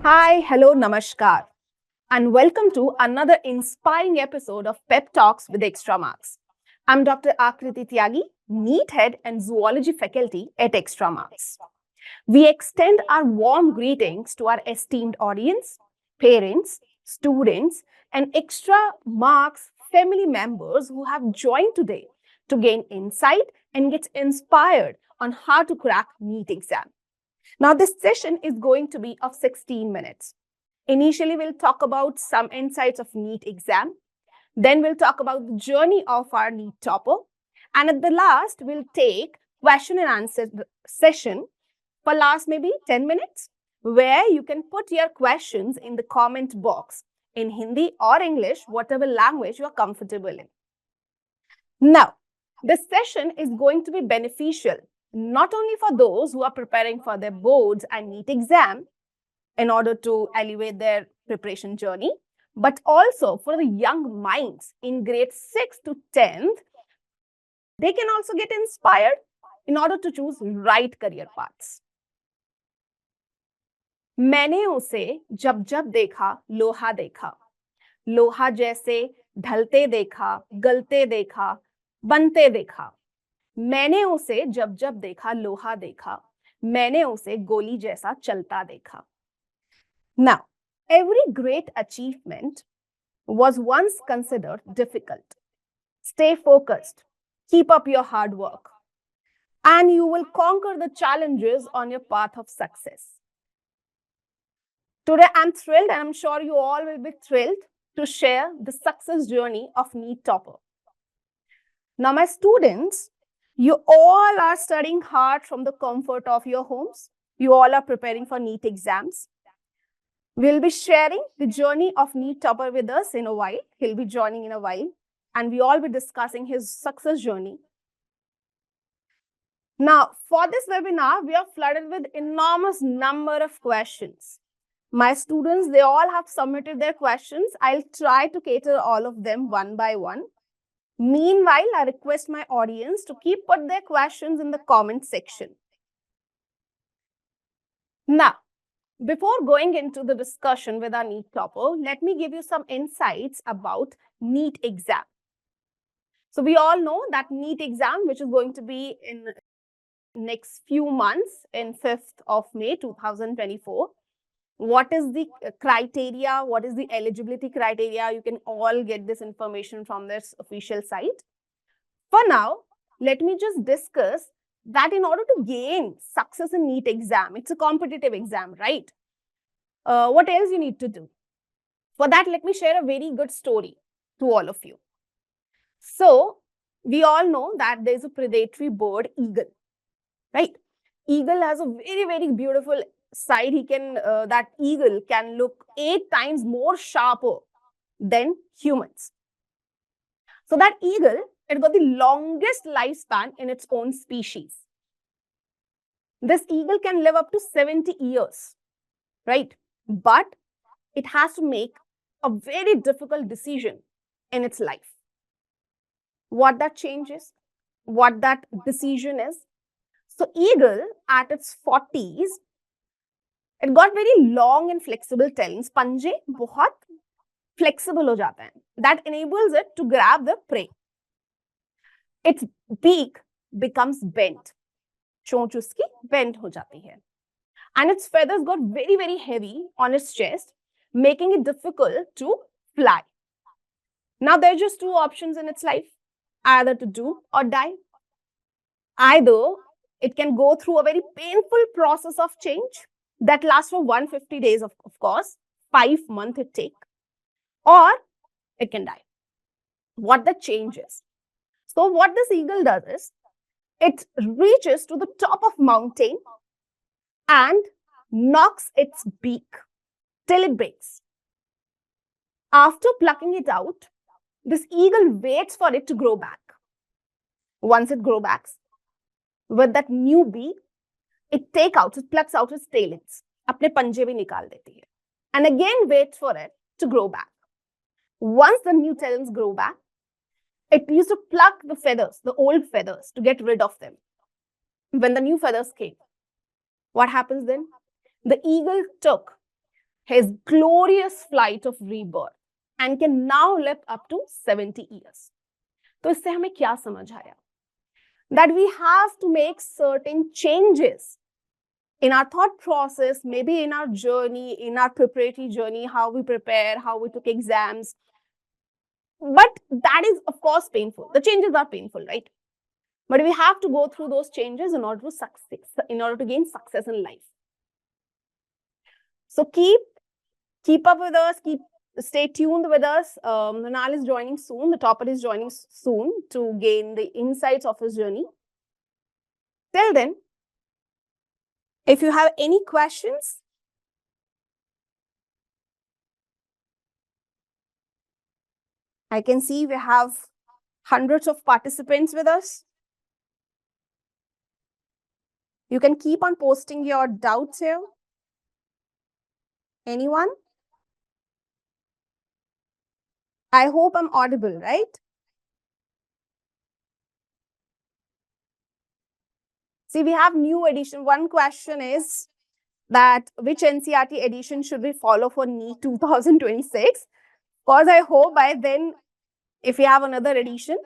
Hi, hello, namaskar, and welcome to another inspiring episode of PEP Talks with Extramarks. I'm Dr. Akriti Tyagi, NEET Head and Zoology Faculty at Extramarks. We extend our warm greetings to our esteemed audience, parents, students, and Extramarks family members who have joined today to gain insight and get inspired on how to crack NEET exam. Now, this session is going to be of 16 minutes. Initially, we'll talk about some insights of NEET exam. Then we'll talk about the journey of our NEET topper. And at the last, we'll take question and answer session for last maybe 10 minutes, where you can put your questions in the comment box in Hindi or English, whatever language you are comfortable in. Now, this session is going to be beneficial not only for those who are preparing for their boards and NEET exam in order to elevate their preparation journey, but also for the young minds in grade 6 to 10th. They can also get inspired in order to choose right career paths. मैंने उसे जब जब देखा लोहा देखा, लोहा जैसे ढलते देखा, गलते देखा, बनते देखा. मैंने उसे जब जब देखा लोहा देखा, मैंने उसे गोली जैसा चलता देखा. Now, every great achievement was once considered difficult. Stay focused, keep up your hard work, and you will conquer the challenges on your path of success. Today, I'm thrilled, and I'm sure you all will be thrilled to share the success journey of NEET topper. Now, my students, you all are studying hard from the comfort of your homes. You all are preparing for NEET exams. We'll be sharing the journey of NEET topper with us in a while. He'll be joining in a while, and we all be discussing his success journey. Now, for this webinar, we are flooded with enormous number of questions. My students, they all have submitted their questions. I'll try to cater all of them one by one. Meanwhile, I request my audience to keep put their questions in the comment section. Now, before going into the discussion with our NEET topper, let me give you some insights about NEET exam. So we all know that NEET exam, which is going to be in next few months in 5th of May 2024. What is the criteria? What is the eligibility criteria? You can all get this information from this official site. For now, let me just discuss that in order to gain success in NEET exam, it's a competitive exam, right? What else you need to do? For that, let me share a very good story to all of you. So, we all know that there's a predatory bird, eagle, right? Eagle has a very, very beautiful side. That eagle can look 8 times more sharper than humans. So that eagle, it got the longest lifespan in its own species. This eagle can live up to 70 years, right? But it has to make a very difficult decision in its life. What that changes, what that decision is. So eagle at its 40s, it got very long and flexible talons. पंजे बहुत flexible हो जाते हैं. That enables it to grab the prey. Its beak becomes bent. चोंच उसकी bent हो जाती है. And its feathers got very, very heavy on its chest, making it difficult to fly. Now, there are just two options in its life, either to do or die. Either it can go through a very painful process of change that lasts for 150 days, of course, 5 months it takes, or it can die. What the change is? So what this eagle does is, it reaches to the top of mountain and knocks its beak till it breaks. After plucking it out, this eagle waits for it to grow back. Once it grows back, with that new beak, it plucks out its talons. अपने पंजे भी निकाल देती है. And again waits for it to grow back. Once the new talons grow back, it used to pluck the feathers, the old feathers, to get rid of them. When the new feathers came, what happens then? The eagle took his glorious flight of rebirth and can now live up to 70 years. तो इससे हमें क्या समझ आया? That we have to make certain changes in our thought process, maybe in our journey, in our preparatory journey, how we prepare, how we took exams. But that is, of course, painful. The changes are painful, right? But we have to go through those changes in order to succeed, in order to gain success in life. So keep up with us, stay tuned with us. Mrinal is joining soon. The topper is joining soon to gain the insights of his journey. Till then, if you have any questions, I can see we have hundreds of participants with us. You can keep on posting your doubts here. Anyone? I hope I'm audible, right? See, we have new edition. One question is that which NCERT edition should we follow for NEET 2026? Because I hope by then, if we have another edition,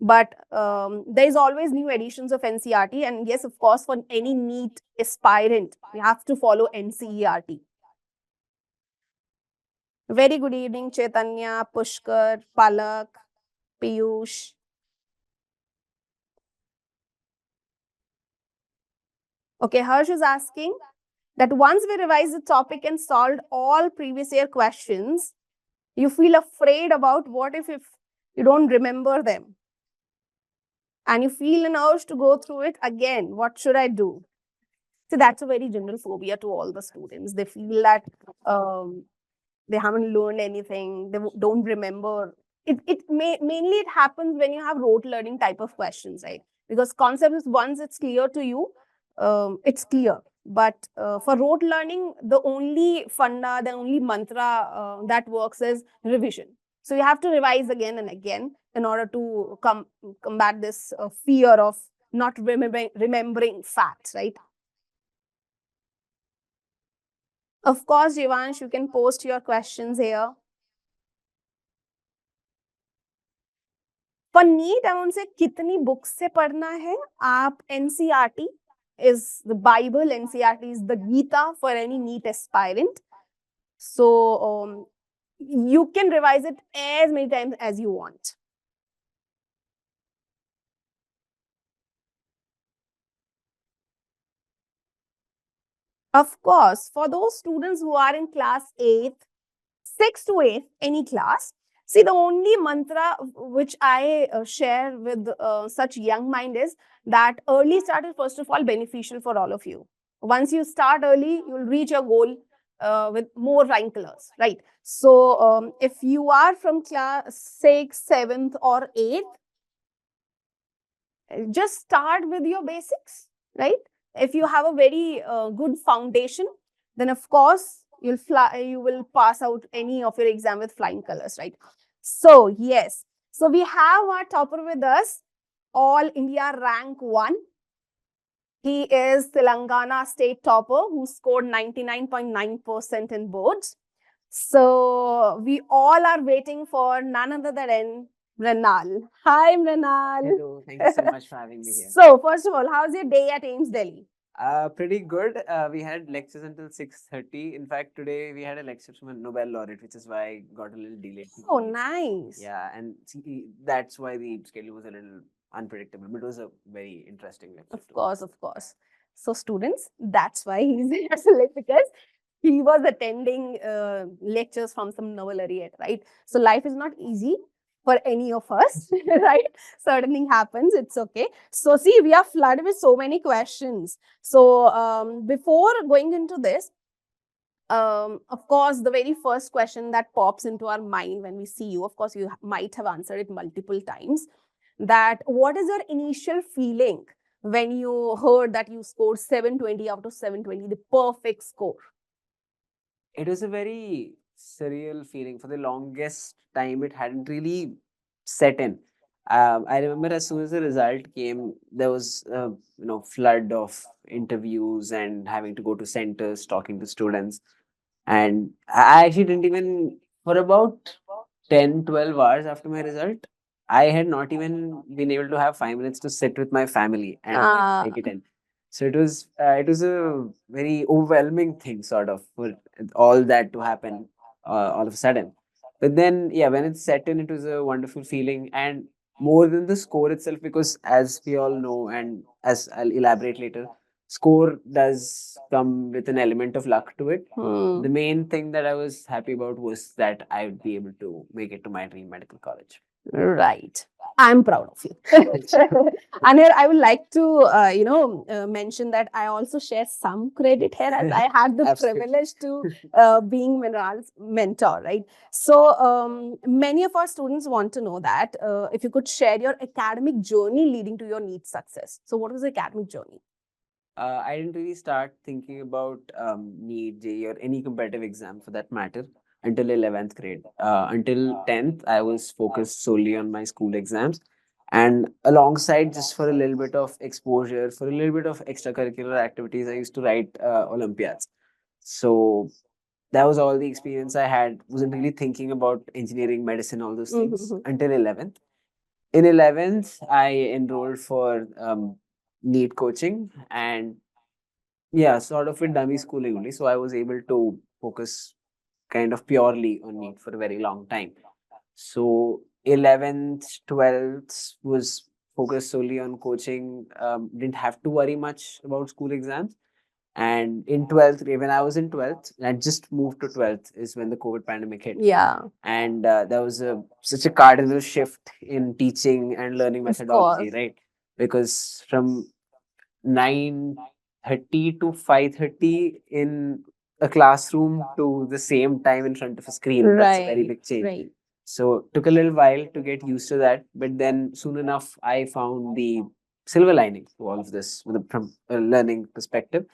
but there is always new editions of NCERT. And yes, of course, for any NEET aspirant, we have to follow NCERT. Very good evening, Chaitanya, Pushkar, Palak, Piyush. Okay, Harsh is asking that once we revise the topic and solved all previous year questions, you feel afraid about what if you don't remember them? And you feel an urge to go through it again. What should I do? So that's a very general phobia to all the students. They feel that they haven't learned anything, they don't remember. Mainly it happens when you have rote learning type of questions, right? Because concept is once it's clear to you, it's clear. But for rote learning, the only funda, the only mantra that works is revision. So you have to revise again and again in order to combat this fear of not remembering facts, right? Of course, Jivansh, you can post your questions here. For NEET, I won't say kitni books se padhna hai. Aap NCERT is the Bible, NCERT is the Gita for any NEET aspirant. So you can revise it as many times as you want. Of course, for those students who are in class 8th, 6th to 8th, any class, see, the only mantra which I share with such young mind is that early start is first of all beneficial for all of you. Once you start early, you will reach your goal with more flying colors, right? So if you are from class 6th, 7th or 8th, just start with your basics, right? If you have a very good foundation, then of course you will pass out any of your exam with flying colors, right? So yes, so we have our topper with us, All India rank 1. He is Telangana state topper who scored 99.9% in boards. So we all are waiting for none other than Mrinal. Hi, Mrinal. Hello, thank you so much for having me here. So, first of all, how's your day at AIMS Delhi? Pretty good. We had lectures until 6:30. In fact, today we had a lecture from a Nobel laureate, which is why I got a little delayed. Oh, nice. Yeah, and that's why the schedule was a little unpredictable, but it was a very interesting lecture. Of course, of course. So, students, that's why he's here today, because he was attending lectures from some Nobel laureate, right? So, life is not easy for any of us, right? Certain thing happens, it's okay. So, see, we are flooded with so many questions. So, before going into this, of course, the very first question that pops into our mind when we see you, of course, you might have answered it multiple times, that what is your initial feeling when you heard that you scored 720 out of 720, the perfect score? It was a very surreal feeling. For the longest time, it hadn't really set in. I remember as soon as the result came, there was a flood of interviews and having to go to centers, talking to students. And I actually didn't even, for about 10, 12 hours after my result, I had not even been able to have 5 minutes to sit with my family and take it in. So it was a very overwhelming thing, sort of, for all that to happen all of a sudden. But then, yeah, when it set in, it was a wonderful feeling, and more than the score itself, because as we all know, and as I'll elaborate later, score does come with an element of luck to it. The main thing that I was happy about was that I would be able to make it to my dream medical college. Right. I'm proud of you. And here I would like to, mention that I also share some credit here as I had the Absolutely. privilege to being Mineral's mentor, right? So many of our students want to know that if you could share your academic journey leading to your NEET success. So what was the academic journey? I didn't really start thinking about NEET, JEE, or any competitive exam for that matter until 11th grade. Until 10th, I was focused solely on my school exams. And alongside, just for a little bit of exposure, for a little bit of extracurricular activities, I used to write Olympiads. So that was all the experience I had. Wasn't really thinking about engineering, medicine, all those things until 11th. In 11th, I enrolled for NEET coaching, and yeah, sort of with dummy schooling only. So I was able to focus kind of purely on NEET for a very long time. So 11th, 12th was focused solely on coaching. Didn't have to worry much about school exams. And in 12th grade, when I was in 12th, I just moved to 12th, is when the COVID pandemic hit. Yeah. And there was such a cardinal shift in teaching and learning Of methodology, course. right? Because from 9:30 to 5:30 in a classroom to the same time in front of a screen, that's a very Right. big change. Right. So took a little while to get used to that, but then soon enough I found the silver lining to all of this from a learning perspective,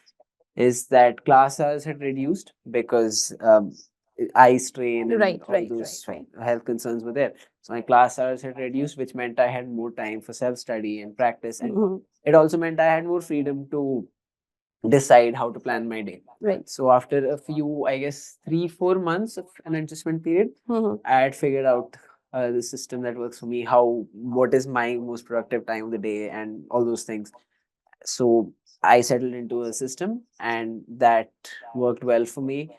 is that class hours had reduced because eye strain and Right. all Right. those Right. health concerns were there. So my class hours had reduced, which meant I had more time for self study and practice, and Right. it also meant I had more freedom to decide how to plan my day. Right. So after a few, I guess 3-4 months of an adjustment period, I had figured out the system that works for me, what is my most productive time of the day, and all those things. So I settled into a system, and that worked well for me.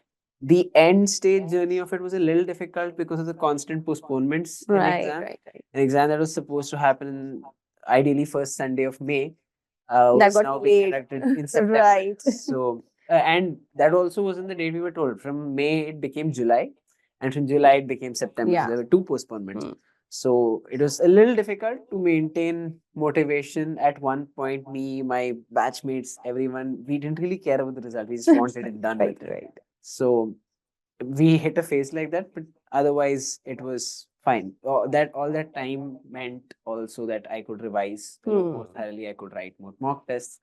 The end stage journey of it was a little difficult because of the constant postponements in Right. exam. Right. Right. An exam that was supposed to happen ideally first Sunday of May That was got now being delayed. conducted in September. Right. So, and that also wasn't the date we were told. From May, it became July, and from July, it became September. So Yeah. there were two postponements. So it was a little difficult to maintain motivation. At one point, me, my batchmates, everyone, we didn't really care about the result. We just wanted it done Right. with. Right. So we hit a phase like that, but otherwise it was fine. All that time meant also that I could revise a lot more thoroughly. I could write more mock tests.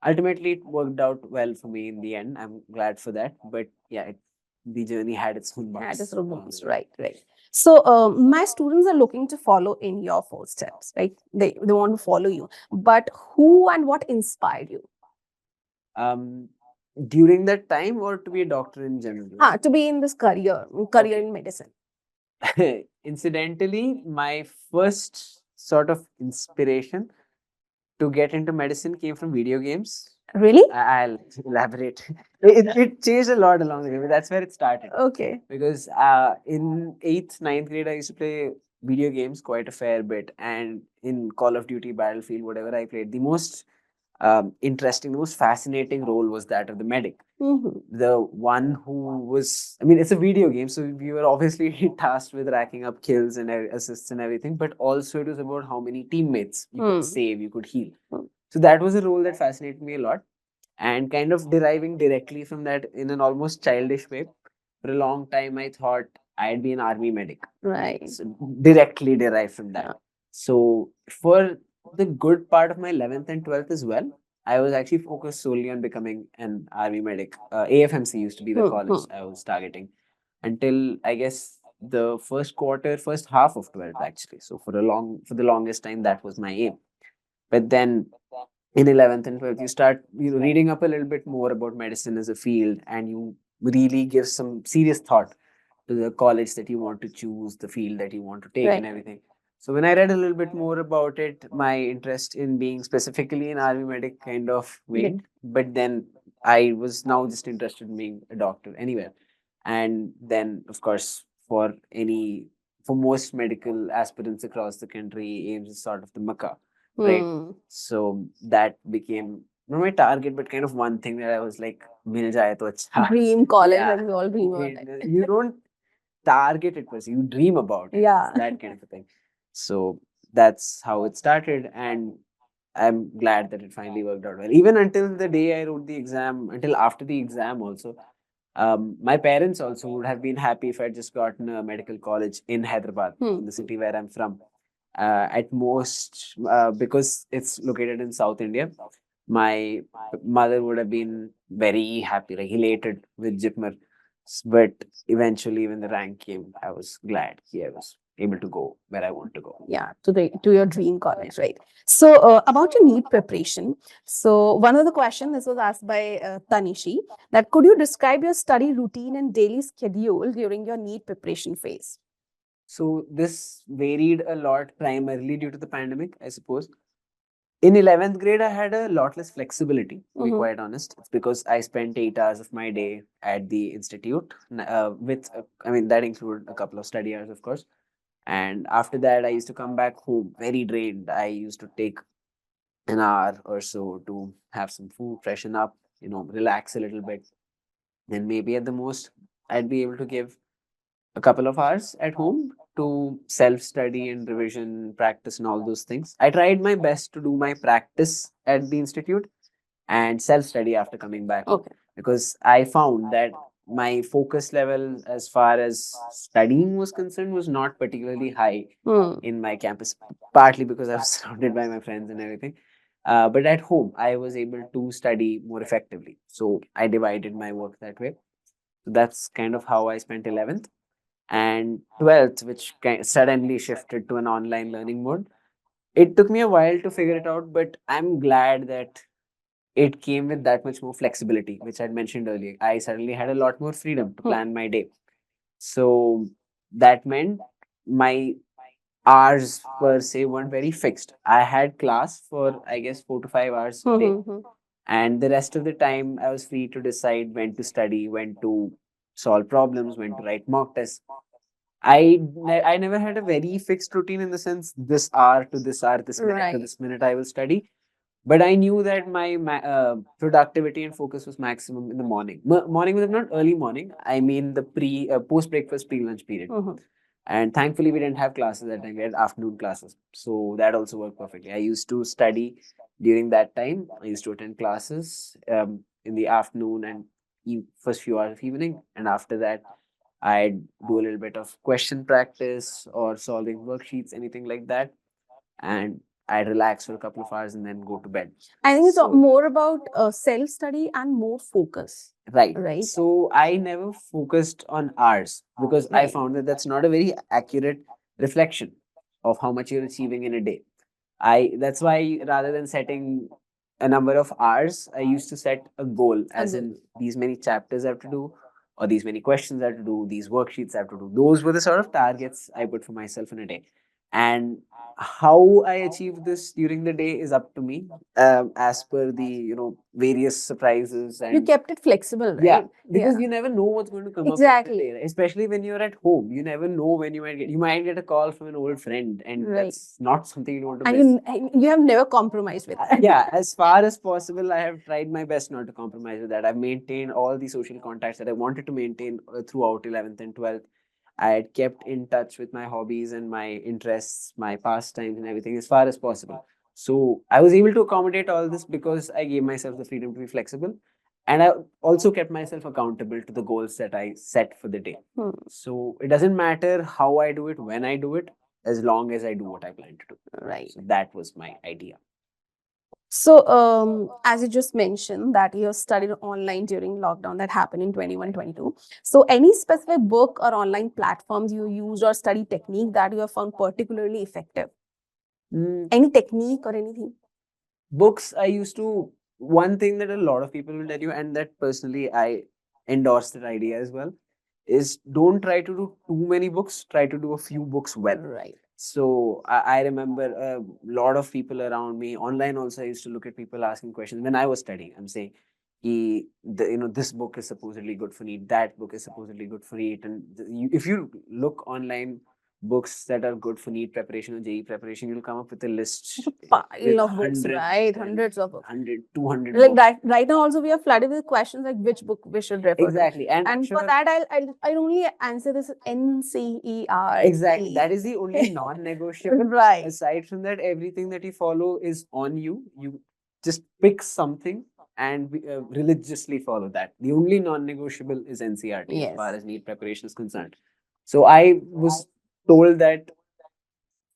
Ultimately, it worked out well for me in the end. I'm glad for that. But yeah, the journey had its own Had its bumps own along bumps. the way. Right. Right. So my students are looking to follow in your footsteps, right? They want to follow you. But who and what inspired you? Um, During that time, or to be a doctor in general? To be in this career Okay. in medicine. Incidentally, my first sort of inspiration to get into medicine came from video games. Really? I'll elaborate. It changed a lot along the way, but that's where it started. Okay. Because in 8th, 9th grade, I used to play video games quite a fair bit. And in Call of Duty, Battlefield, whatever I played, the most interesting, the most fascinating role was that of the medic. The one who was, I mean, it's a video game, so we were obviously tasked with racking up kills and assists and everything, but also it was about how many teammates you could save, you could heal. So that was a role that fascinated me a lot, and kind of deriving directly from that in an almost childish way. For a long time, I thought I'd be an army medic. Right. So directly derived from that. So for the good part of my 11th and 12th as well, I was actually focused solely on becoming an army medic. AFMC used to be the college I was targeting until, I guess, the first half of 12th actually. So for the longest time, that was my aim. But then in 11th and 12th, you start reading up a little bit more about medicine as a field, and you really give some serious thought to the college that you want to choose, the field that you want to take, and everything. So when I read a little bit more about it, my interest in being specifically an army medic kind of waned. But then I was now just interested in being a doctor anywhere. And then, of course, for most medical aspirants across the country, AIMS is sort of the Makkah, right? So that became not my target, but kind of one thing that I was like, mil jaye to acha. Dream college, Yeah. like we all dream about that. You don't target it per se, you dream about it. Yeah. It's that kind of a thing. So that's how it started, and I'm glad that it finally worked out well. Even until the day I wrote the exam, until after the exam also, my parents also would have been happy if I'd just gotten a medical college in Hyderabad, in the city where I'm from. At most, because it's located in South India, my mother would have been very happy, like elated with Jipmer. But eventually, when the rank came, I was glad I was able to go where I want to go. Yeah, to your dream college, right? So about your NEET preparation. So one of the questions, this was asked by Tanishi, that could you describe your study routine and daily schedule during your NEET preparation phase? So this varied a lot, primarily due to the pandemic, I suppose. In 11th grade, I had a lot less flexibility, to be quite honest. It's because I spent 8 hours of my day at the institute, I mean, that included a couple of study hours, of course. And after that, I used to come back home very drained. I used to take an hour or so to have some food, freshen up, relax a little bit. Then maybe at the most, I'd be able to give a couple of hours at home to self study and revision, practice, and all those things. I tried my best to do my practice at the institute and self study after coming back home, because I found that my focus level as far as studying was concerned was not particularly high in my campus, partly because I was surrounded by my friends and everything. But at home, I was able to study more effectively. So I divided my work that way. So that's kind of how I spent 11th and 12th, which suddenly shifted to an online learning mode. It took me a while to figure it out, but I'm glad that it came with that much more flexibility, which I'd mentioned earlier. I suddenly had a lot more freedom to plan my day. So that meant my hours per se weren't very fixed. I had class for, I guess, 4 to 5 hours a day. And the rest of the time, I was free to decide when to study, when to solve problems, when to write mock tests. I never had a very fixed routine in the sense this hour to this hour, this minute to this minute I will study. But I knew that my productivity and focus was maximum in the morning. Morning was not early morning. I mean the post breakfast pre lunch period. And thankfully, we didn't have classes that time. We had afternoon classes, so that also worked perfectly. I used to study during that time. I used to attend classes in the afternoon and first few hours of evening, and after that, I'd do a little bit of question practice or solving worksheets, anything like that, and I'd relax for a couple of hours and then go to bed. I think it's more about self study and more focus. Right. Right. So I never focused on hours because I found that that's not a very accurate reflection of how much you're achieving in a day. That's why rather than setting a number of hours, I used to set a goal, as in these many chapters I have to do, or these many questions I have to do, these worksheets I have to do. Those were the sort of targets I put for myself in a day. And how I achieve this during the day is up to me, as per the various surprises. And you kept it flexible, right? yeah, because you never know what's going to come up that day, right? Especially when you're at home. You never know when you might get a call from an old friend, and that's not something you want to miss. And you have never compromised with that. Yeah, as far as possible, I have tried my best not to compromise with that. I've maintained all the social contacts that I wanted to maintain throughout 11th and 12th. I had kept in touch with my hobbies and my interests, my pastimes, and everything as far as possible. So I was able to accommodate all this because I gave myself the freedom to be flexible. And I also kept myself accountable to the goals that I set for the day. So it doesn't matter how I do it, when I do it, as long as I do what I plan to do. Right. So that was my idea. So, as you just mentioned that you studied online during lockdown that happened in 21-22. So, any specific book or online platforms you used or study technique that you have found particularly effective? Any technique or anything? Books, I used to, one thing that a lot of people will tell you, and that personally I endorse that idea as well, is don't try to do too many books, try to do a few books well. Right. So I remember a lot of people around me online also. I used to look at people asking questions when I was studying. I'm saying, this book is supposedly good for NEET, that book is supposedly good for NEET, and if you look online books that are good for NEET preparation or JEE preparation, you'll come up with a list It's a with pile of books, hundreds right? and Hundreds of books. 100, 200 Like books. that, right now also we are flooded with questions like which book we should refer Exactly. to. And And for sure, that, I'll only answer this NCERT. exactly. That is the only non-negotiable. Right. Aside from that, everything that you follow is on you. You just pick something and religiously follow that. The only non-negotiable is NCRT as far Yes. as NEET preparation is concerned. So I was told that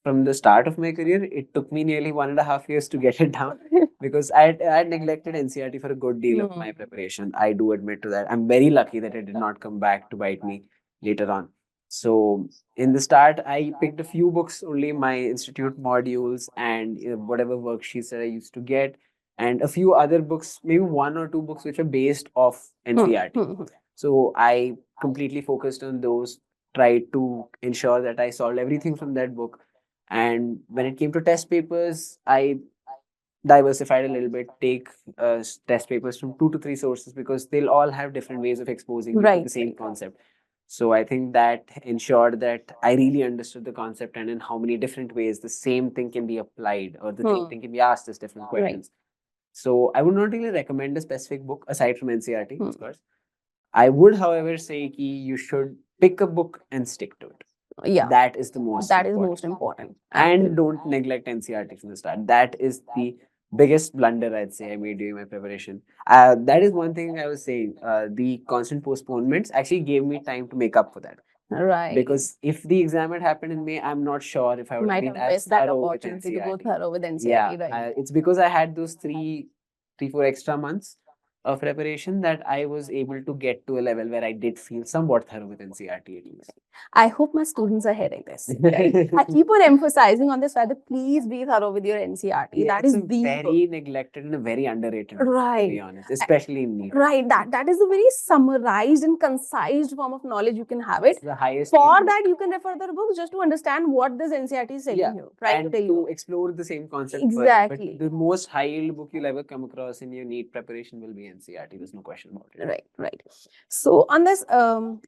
from the start of my career, it took me nearly 1.5 years to get it down because I had neglected NCRT for a good deal of my preparation. I do admit to that. I'm very lucky that it did not come back to bite me later on. So in the start, I picked a few books, only my institute modules and whatever worksheets that I used to get, and a few other books, maybe one or two books which are based off NCRT. So I completely focused on those, tried to ensure that I solved everything from that book. And when it came to test papers, I diversified a little bit, take test papers from 2 to 3 sources because they'll all have different ways of exposing you to Right. the same concept. So I think that ensured that I really understood the concept and in how many different ways the same thing can be applied or the same thing can be asked as different Right. questions. So I would not really recommend a specific book aside from NCRT, of Hmm. course. I would, however, say ki you should pick a book and stick to it. Yeah. That is the most That is important. most important. And don't neglect NCRT from the start. That is the biggest blunder I'd say I made during my preparation. That is one thing I was saying. The constant postponements actually gave me time to make up for that. Right. Because if the exam had happened in May, I'm not sure if I would have Might been have as missed that thorough with opportunity to go NCRT. thorough with Yeah, NCRT, right? it's because I had those 4 extra months of preparation that I was able to get to a level where I did feel somewhat thorough with NCRT at least. I hope my students are hearing this. Right? I keep on emphasizing on this whether please be thorough with your NCRT. Yeah, that it's is a the very neglected and a very underrated book, to be right. honest, especially in NEET. Right. That is a very summarized and concise form of knowledge you can have it. It's the highest For yield book. that, you can refer the books just to understand what this NCRT is telling Yeah, you. Right. and To tell to you. explore the same concept further. Exactly. But the most high yield book you'll ever come across in your NEET preparation will be NCRT. There's no question about it. Right, right. So on this,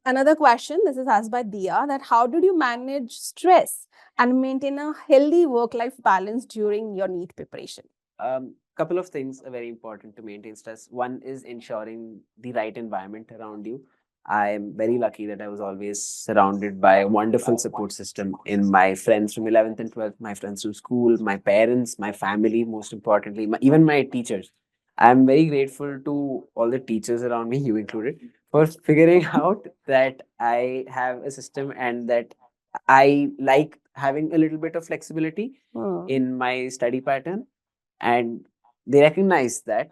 another question, this is asked by Dia, that how did you manage stress and maintain a healthy work-life balance during your NEET preparation? Couple of things are very important to maintain stress. One is ensuring the right environment around you. I am very lucky that I was always surrounded by a wonderful support system in my friends from 11th and 12th, my friends from school, my parents, my family, most importantly, even my teachers. I'm very grateful to all the teachers around me, you included, for figuring out that I have a system and that I like having a little bit of flexibility in my study pattern, and they recognize that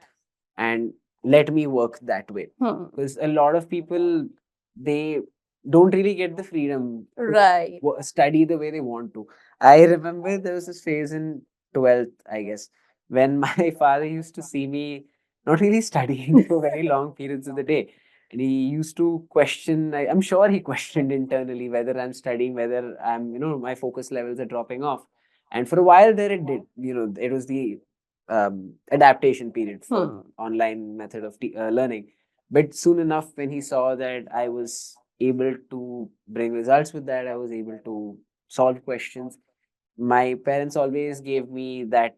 and let me work that way. Because a lot of people, they don't really get the freedom to Right. study the way they want to. I remember there was this phase in 12th, I guess, when my father used to see me not really studying for very long periods of the day. And he used to question, I'm sure he questioned internally whether I'm studying, whether my focus levels are dropping off. And for a while there, it did. It was the adaptation period for online method of learning. But soon enough, when he saw that I was able to bring results with that, I was able to solve questions. My parents always gave me that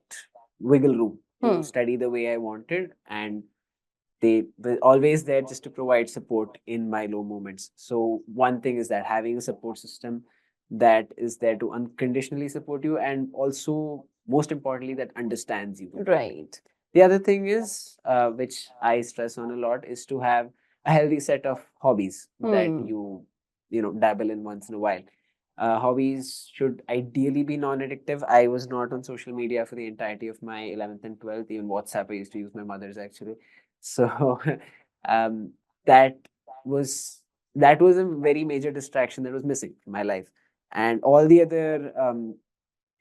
wiggle room to study the way I wanted, and they were always there just to provide support in my low moments. So one thing is that having a support system that is there to unconditionally support you, and also most importantly that understands you. Right. The other thing is, which I stress on a lot, is to have a healthy set of hobbies that you dabble in once in a while. Hobbies should ideally be non-addictive. I was not on social media for the entirety of my 11th and 12th. Even WhatsApp, I used to use my mother's actually. So um, that was that was a very major distraction that was missing from my life, and all the other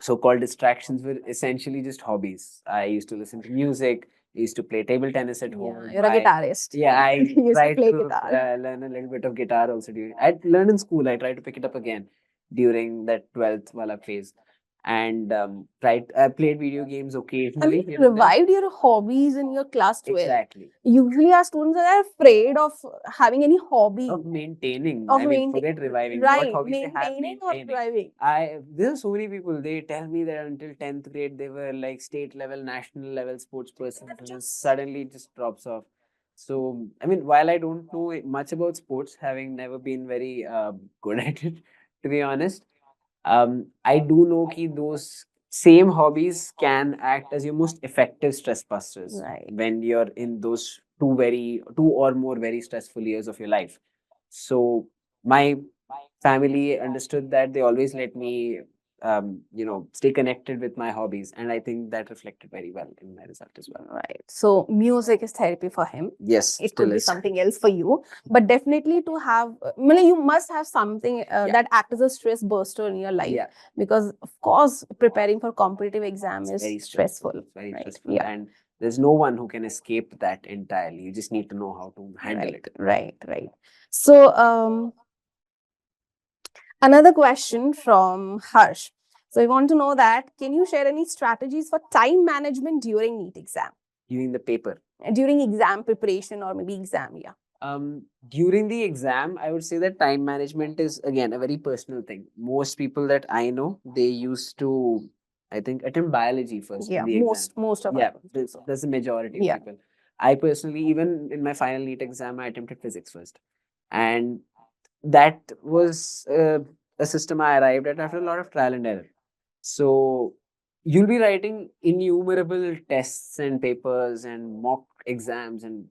so-called distractions were essentially just hobbies. I used to listen to music, I used to play table tennis at Yeah, home. you're a guitarist. Yeah, I You used to tried play to guitar. learn a little bit of guitar also. I learned in school. I tried to pick it up again during that 12th wala phase. And I played video games I occasionally mean, here you and there. revived your hobbies in your class 12. Exactly. Usually, our students are afraid of having any hobby. Of maintaining. Of I mean, maintain- forget reviving. What Right, hobbies they have maintaining or maintaining. reviving. There are so many people. They tell me that until 10th grade they were like state level, national level sports person, and then suddenly it just drops off. So I mean, while I don't know much about sports, having never been very good at it, to be honest, I do know that those same hobbies can act as your most effective stress busters Right. when you're in those two or more very stressful years of your life. So my family understood that. They always let me stay connected with my hobbies, and I think that reflected very well in my result as well. Right. So music is therapy for him. Yes, It still could be is. something else for you, but definitely to have, you must have something Yeah. that acts as a stress buster in your life. Yeah. Because of course, preparing for competitive exam It's is very stressful. It's very Right. stressful, Yeah. and there's no one who can escape that entirely. You just need to know how to handle Right. it. Right. So, another question from Harsh. So, we want to know that can you share any strategies for time management during NEET exam? During the paper. During exam preparation or maybe exam, yeah. During the exam, I would say that time management is again a very personal thing. Most people that I know, they used to, I think, attempt biology first Yeah, in the exam. most of Yeah, us. that's the majority Yeah. of people. I personally, even in my final NEET exam, I attempted physics first, and that was a system I arrived at after a lot of trial and error. So you'll be writing innumerable tests and papers and mock exams and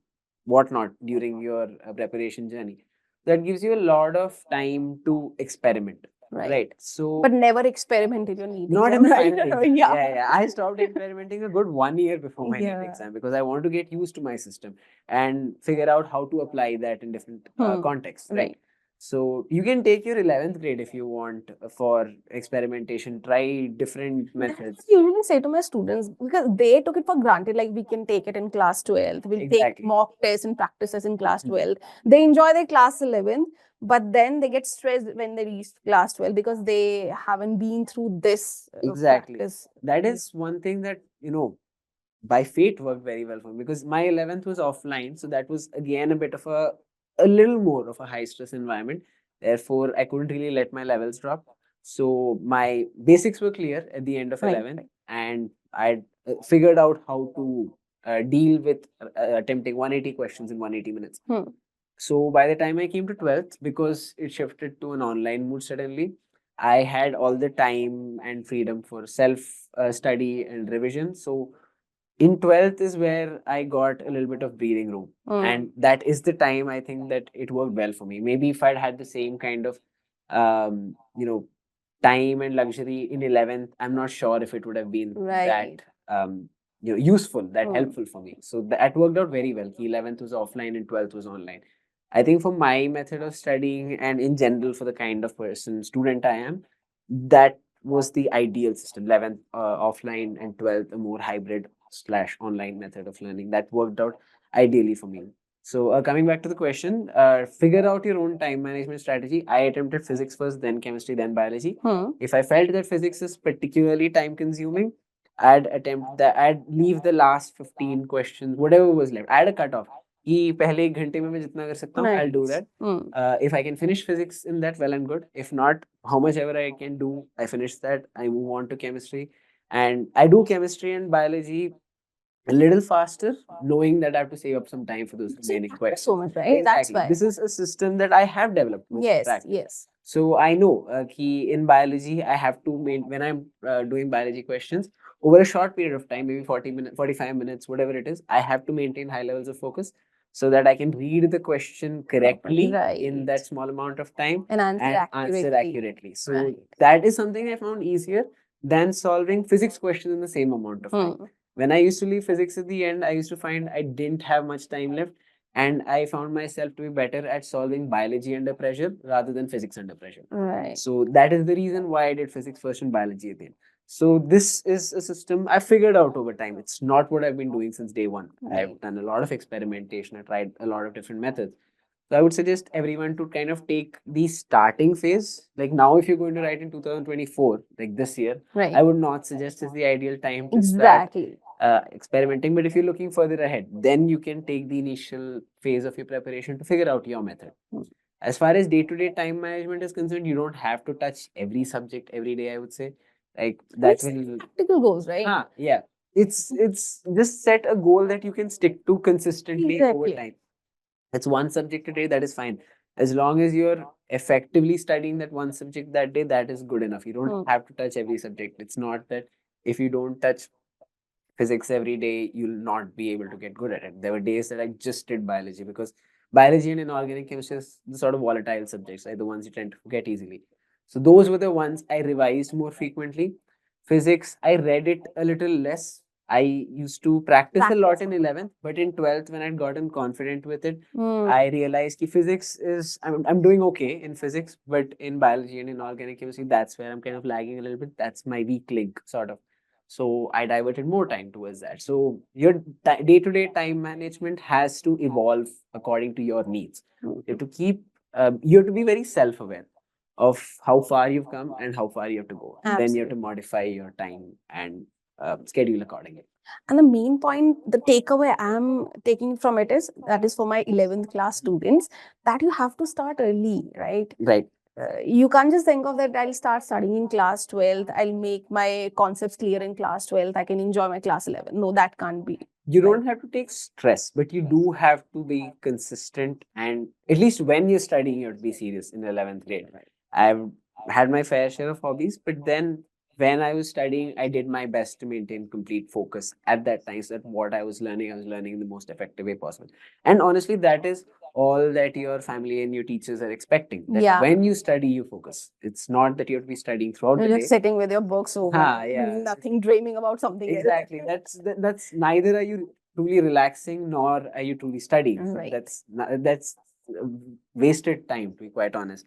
whatnot during your preparation journey. That gives you a lot of time to experiment. Right. So, But never experimented your NEET not exam, in the right? final exam. Yeah. Yeah. I stopped experimenting a good 1 year before my NEET Yeah. exam because I want to get used to my system and figure out how to apply that in different contexts. Right. So you can take your 11th grade if you want for experimentation. Try different That's methods. what I usually say to my students because they took it for granted, like we can take it in class 12th. We'll take Exactly. mock tests and practices in class 12th. They enjoy their class 11th, but then they get stressed when they reach class 12 because they haven't been through this Exactly. practice. That is one thing that, by fate worked very well for me because my 11th was offline. So that was again a bit of a little more of a high stress environment. Therefore, I couldn't really let my levels drop. So my basics were clear at the end of Right. 11th, and I figured out how to deal with attempting 180 questions in 180 minutes. So by the time I came to 12th, because it shifted to an online mode suddenly, I had all the time and freedom for self study and revision. So in 12th is where I got a little bit of breathing room. And that is the time I think that it worked well for me. Maybe if I'd had the same kind of, um, you know, time and luxury in 11th, I'm not sure if it would have been that, useful, that helpful for me. So that worked out very well. 11th was offline and 12th was online. I think for my method of studying and in general for the kind of student I am, that was the ideal system. 11th offline and 12th a more hybrid / online method of learning that worked out ideally for me. So coming back to the question, figure out your own time management strategy. I attempted physics first, then chemistry, then biology. If I felt that physics is particularly time consuming, I'd leave the last 15 questions, whatever was left. I had a cutoff. कि पहले 1 घंटे में मैं जितना कर सकता हूँ, I'll do that. If I can finish physics in that, well and good. If not, how much ever I can do, I finish that. I move on to chemistry, and I do chemistry and biology a little faster, knowing that I have to save up some time for those remaining questions. So much, right? That's Exactly. why. This is a system that I have developed with practice. Yes. So I know ki in biology, I have to when I'm doing biology questions over a short period of time, maybe 40 minutes, 45 minutes, whatever it is, I have to maintain high levels of focus so that I can read the question correctly in that small amount of time and answer accurately. So that is something I found easier than solving physics questions in the same amount of time. When I used to leave physics at the end, I used to find I didn't have much time left, and I found myself to be better at solving biology under pressure rather than physics under pressure. Right. So that is the reason why I did physics first and biology at the end. So this is a system I figured out over time. It's not what I've been doing since day one. Right. I've done a lot of experimentation. I tried a lot of different methods. So I would suggest everyone to kind of take the starting phase. Like now, if you're going to write in 2024, like this year, Right. I would not suggest is the ideal time to start Exactly. experimenting. But if you're looking further ahead, then you can take the initial phase of your preparation to figure out your method. As far as day-to-day time management is concerned, you don't have to touch every subject every day, I would say. Like that It's will practical goals, right? yeah. It's just set a goal that you can stick to consistently over Exactly. time. It's one subject a day, that is fine. As long as you're effectively studying that one subject that day, that is good enough. You don't have to touch every subject. It's not that if you don't touch physics every day, you'll not be able to get good at it. There were days that I just did biology because biology and inorganic chemistry is the sort of volatile subjects, right? The ones you tend to forget easily. So those were the ones I revised more frequently. Physics, I read it a little less. I used to practice a lot in 11th, but in 12th, when I'd gotten confident with it, I realized that physics is, I'm doing okay in physics, but in biology and in organic chemistry, that's where I'm kind of lagging a little bit. That's my weak link, sort of. So I diverted more time towards that. So your day-to-day time management has to evolve according to your needs. You have to keep, you have to be very self-aware of how far you've come and how far you have to go. Then you have to modify your time and schedule accordingly. And the main point, the takeaway I'm taking from it is that is for my 11th class students that you have to start early, right? Right. You can't just think of that I'll start studying in class 12th, I'll make my concepts clear in class 12th, I can enjoy my class 11. No, that can't be. You don't have to take stress, but you do have to be consistent. And at least when you're studying, you have to be serious in 11th grade. I've had my fair share of hobbies, but then when I was studying, I did my best to maintain complete focus at that time so that what I was learning in the most effective way possible. And honestly, that is all that your family and your teachers are expecting. That Yeah. when you study, you focus. It's not that you have to be studying throughout You're the just day. sitting with your books open, doing nothing, dreaming about something else. Exactly. That's neither are you truly relaxing nor are you truly studying. Right. That's wasted time, to be quite honest.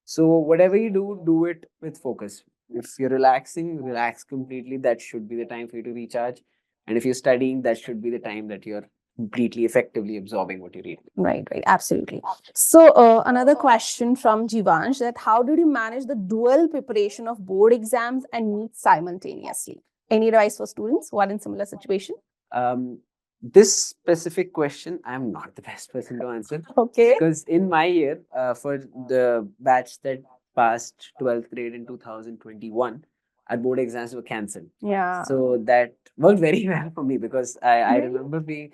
So whatever you do, do it with focus. If you're relaxing, relax completely. That should be the time for you to recharge. And if you're studying, that should be the time that you're completely effectively absorbing what you read. Right, right, absolutely. So another question from Jivansh, that how did you manage the dual preparation of board exams and NEET simultaneously? Any advice for students who are in similar situation? This specific question, I'm not the best person to answer. Okay. Because in my year, for the batch that passed 12th grade in 2021, our board exams were cancelled. Yeah. So that worked very well for me because I remember being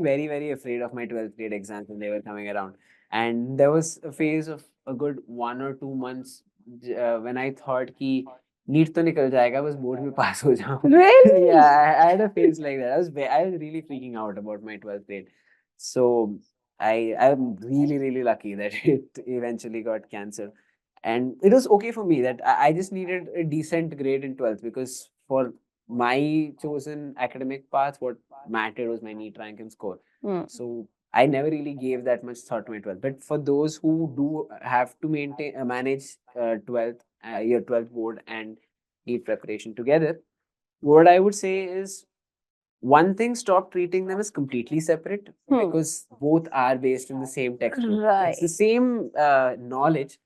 very, very afraid of my 12th grade exams when they were coming around. And there was a phase of a good 1 or 2 months when I thought कि NEET तो निकल जाएगा बस board में पास हो जाऊं. Really? Yeah, I had a phase like that. I was really freaking out about my 12th grade. So I'm really lucky that it eventually got cancelled. And it was okay for me that I just needed a decent grade in 12th because for my chosen academic path, what mattered was my NEET rank and score. So I never really gave that much thought to my 12th. But for those who do have to manage 12th, year 12th board and NEET preparation together, what I would say is one thing, stop treating them as completely separate because both are based on the same textbook. Right. It's the same knowledge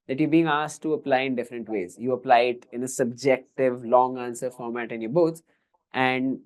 that you're being asked to apply in different ways. You apply it in a subjective, long answer format in your boards, and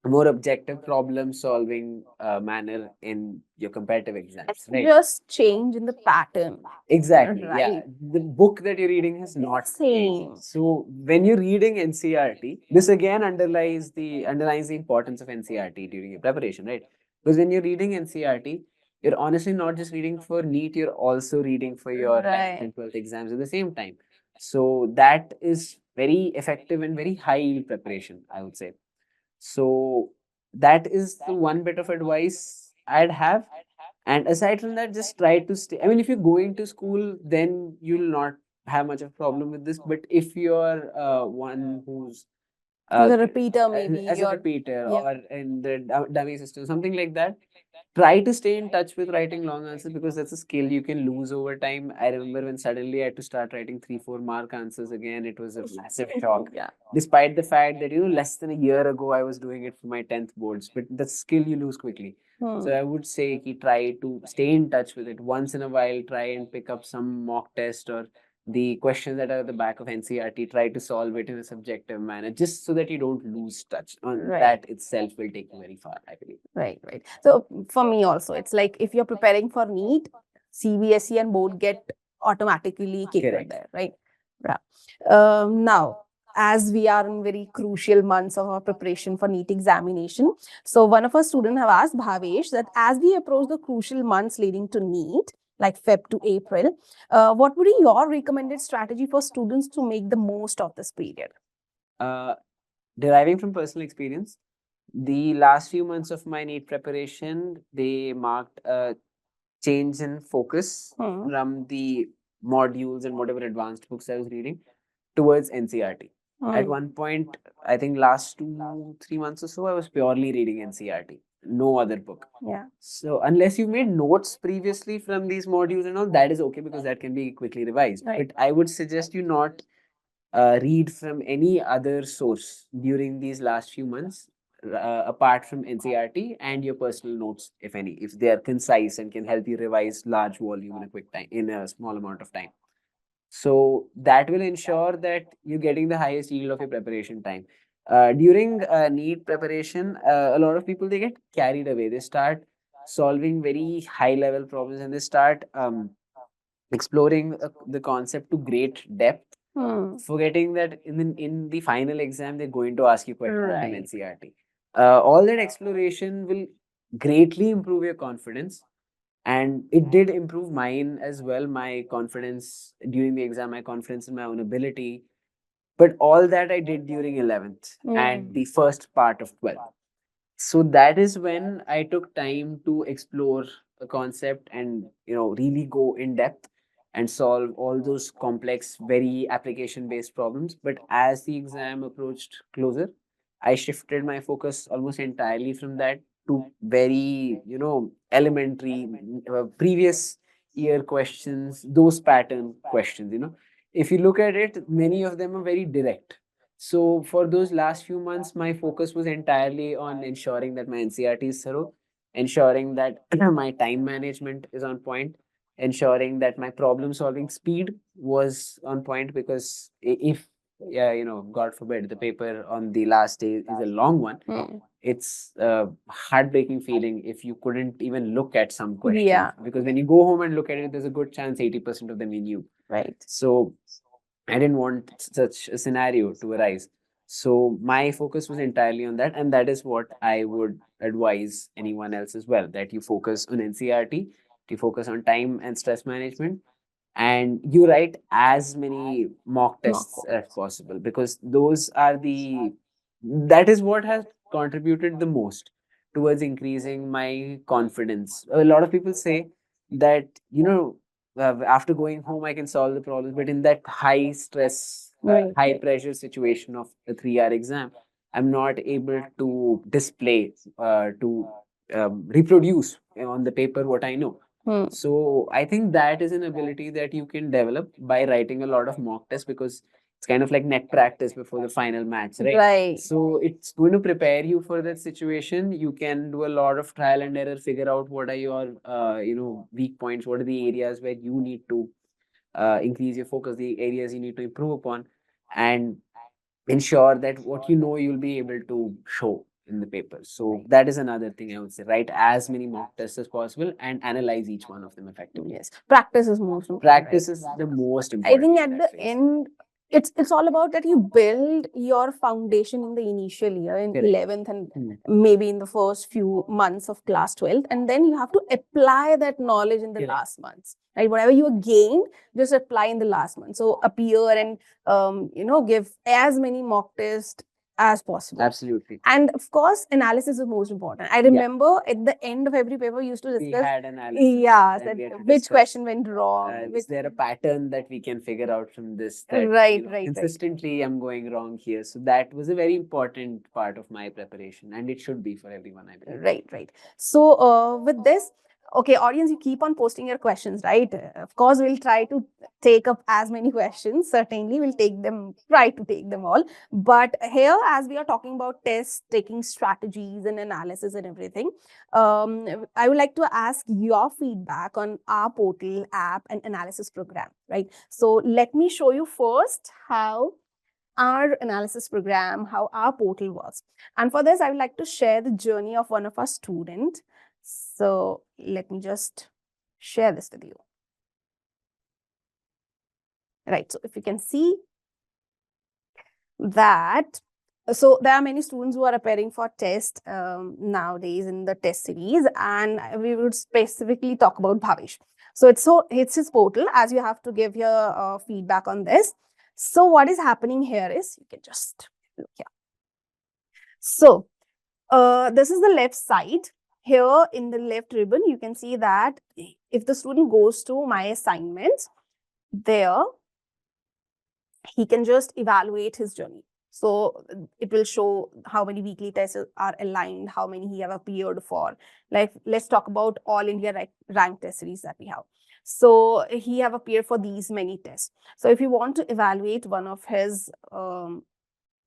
more objective problem solving manner in your comparative exams. It's just change in the pattern. Exactly. Yeah. Right. The book that you're reading is not Same. so when you're reading NCERT, this again underlines the importance of NCERT during your preparation, right? Because when you're reading NCERT, you're honestly not just reading for NEET, you're also reading for your 11th and 12th exams at the same time. So that is very effective and very high yield preparation, I would say. So that is the one bit of advice I'd have. And aside from that, just try to stay. I mean, if you're going to school, then you'll not have much of a problem with this. But if you're one who's As a repeater, maybe. as a repeater or in the dummy system, something like that, try to stay in touch with writing long answers, because that's a skill you can lose over time. I remember when suddenly I had to start writing 3-4 mark answers again, it was a massive shock. Yeah. Despite the fact that, less than a year ago I was doing it for my 10th boards, but the skill you lose quickly. So I would say try to stay in touch with it. Once in a while, try and pick up some mock test or the questions that are at the back of NCERT, try to solve it in a subjective manner, just so that you don't lose touch. Right. That itself will take you very far, I believe. Right. So for me also, it's like if you're preparing for NEET, CBSE and board get automatically catered Correct. there, right? Yeah. Now, as we are in very crucial months of our preparation for NEET examination, so one of our students have asked Bhavesh that as we approach the crucial months leading to NEET, like Feb to April, what would be your recommended strategy for students to make the most of this period? Deriving from personal experience, the last few months of my NEET preparation, they marked a change in focus from the modules and whatever advanced books I was reading towards NCERT. At one point, I think last 2-3 months or so, I was purely reading NCERT, no other book. Yeah. So unless you made notes previously from these modules and all, that is okay, because that can be quickly revised. Right. But I would suggest you not read from any other source during these last few months, apart from NCERT and your personal notes, if any, if they are concise and can help you revise large volume in a quick time, in a small amount of time. So that will ensure that you're getting the highest yield of your preparation time. During NEET preparation, a lot of people, they get carried away. They start solving very high level problems, and they start exploring the concept to great depth, forgetting that in the final exam they're going to ask you questions from Right. NCERT. All that exploration will greatly improve your confidence, and it did improve mine as well. My confidence during the exam, my confidence in my own ability. But all that I did during 11th and the first part of 12th. So that is when I took time to explore a concept and really go in depth and solve all those complex, very application based problems. But as the exam approached closer, I shifted my focus almost entirely from that to very elementary, previous year questions, those pattern questions. If you look at it, many of them are very direct. So for those last few months, my focus was entirely on ensuring that my NCERT is thorough, ensuring that my time management is on point, ensuring that my problem solving speed was on point, because if God forbid, the paper on the last day is a long one, it's a heartbreaking feeling if you couldn't even look at some questions. Yeah. Because when you go home and look at it, there's a good chance 80% of them you knew. Right. So I didn't want such a scenario to arise. So my focus was entirely on that, and that is what I would advise anyone else as well, that you focus on NCERT, you focus on time and stress management, and you write as many mock tests as possible, because that is what has contributed the most towards increasing my confidence. A lot of people say that after going home I can solve the problems, but in that high stress, high pressure situation of a 3-hour exam, I'm not able to display, to reproduce on the paper what I know. So I think that is an ability that you can develop by writing a lot of mock tests, because it's kind of like net practice before the final match, right? Right. So it's going to prepare you for that situation. You can do a lot of trial and error, figure out what are your weak points, what are the areas where you need to increase your focus, the areas you need to improve upon, and ensure that what you'll be able to show in the paper. So that is another thing I would say. Write as many mock tests as possible and analyze each one of them effectively. Yes, practice is most important. Practice is the most important. I think at the end, it's all about that you build your foundation in the initial year, in 11th and maybe in the first few months of class 12th, and then you have to apply that knowledge in the last months, right? Whatever you gained, just apply in the last month. So appear and give as many mock tests as possible. Absolutely. And of course, analysis is most important. I remember at the end of every paper, we used to We discuss. had analysis. Yeah, and said we had to which discuss, question went wrong. is which, there a pattern that we can figure out from this? That right, right, right. consistently I'm going wrong here. So that was a very important part of my preparation, and it should be for everyone, I believe. Right, right. So, with this, okay, audience, you keep on posting your questions, right? Of course, we'll try to take up as many questions. Certainly, we'll try to take them all. But here, as we are talking about test taking strategies and analysis and everything, I would like to ask your feedback on our portal app and analysis program, right? So, let me show you first how our analysis program, how our portal works. And for this, I would like to share the journey of one of our students. So let me just share this with you. Right, so if you can see that, so there are many students who are appearing for test nowadays in the test series, and we would specifically talk about Bhavesh. So it's his portal, as you have to give your feedback on this. So what is happening here is, you can just look here. So this is the left side. Here in the left ribbon, you can see that if the student goes to my assignments, there he can just evaluate his journey. So it will show how many weekly tests are aligned, how many he have appeared for. Like, let's talk about all India rank test series that we have. So he have appeared for these many tests. So if you want to evaluate one of his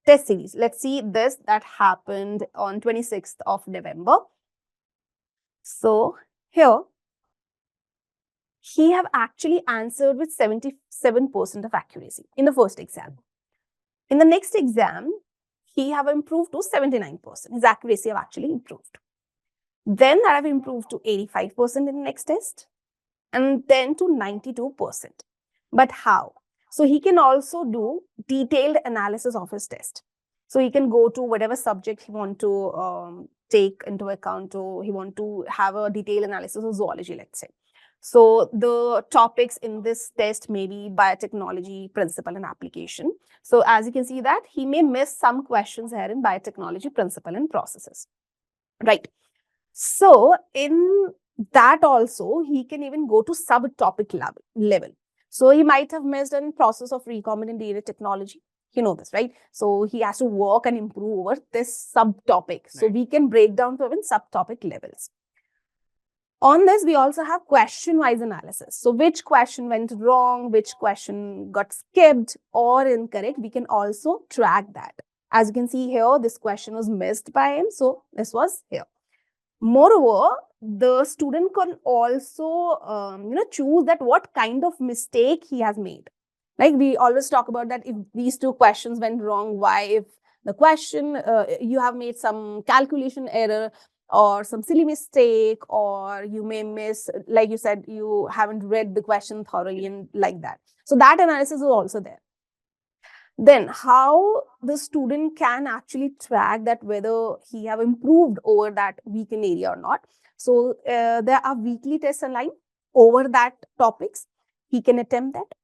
test series, let's see this that happened on 26th of November. So here, he have actually answered with 77% of accuracy in the first exam. In the next exam, he have improved to 79%. His accuracy have actually improved. Then that have improved to 85% in the next test, and then to 92%. But how? So he can also do detailed analysis of his test. So he can go to whatever subject he want to take into account. To he want to have a detailed analysis of zoology, let's say. So the topics in this test may be biotechnology, principle, and application. So as you can see that he may miss some questions here in biotechnology, principle, and processes. Right. So in that also, he can even go to subtopic level. So he might have missed in process of recombinant DNA technology. You know this, right? So he has to work and improve over this subtopic. So we can break down to even subtopic levels. On this, we also have question-wise analysis. So which question went wrong, which question got skipped or incorrect, we can also track that. As you can see here, this question was missed by him. So this was here. Moreover, the student can also choose that what kind of mistake he has made. Like we always talk about that if these two questions went wrong, why? If the question, you have made some calculation error or some silly mistake, or you may miss, like you said, you haven't read the question thoroughly and like that. So that analysis is also there. Then how the student can actually track that whether he have improved over that weekend area or not. So there are weekly tests aligned over that topics. He can attempt that.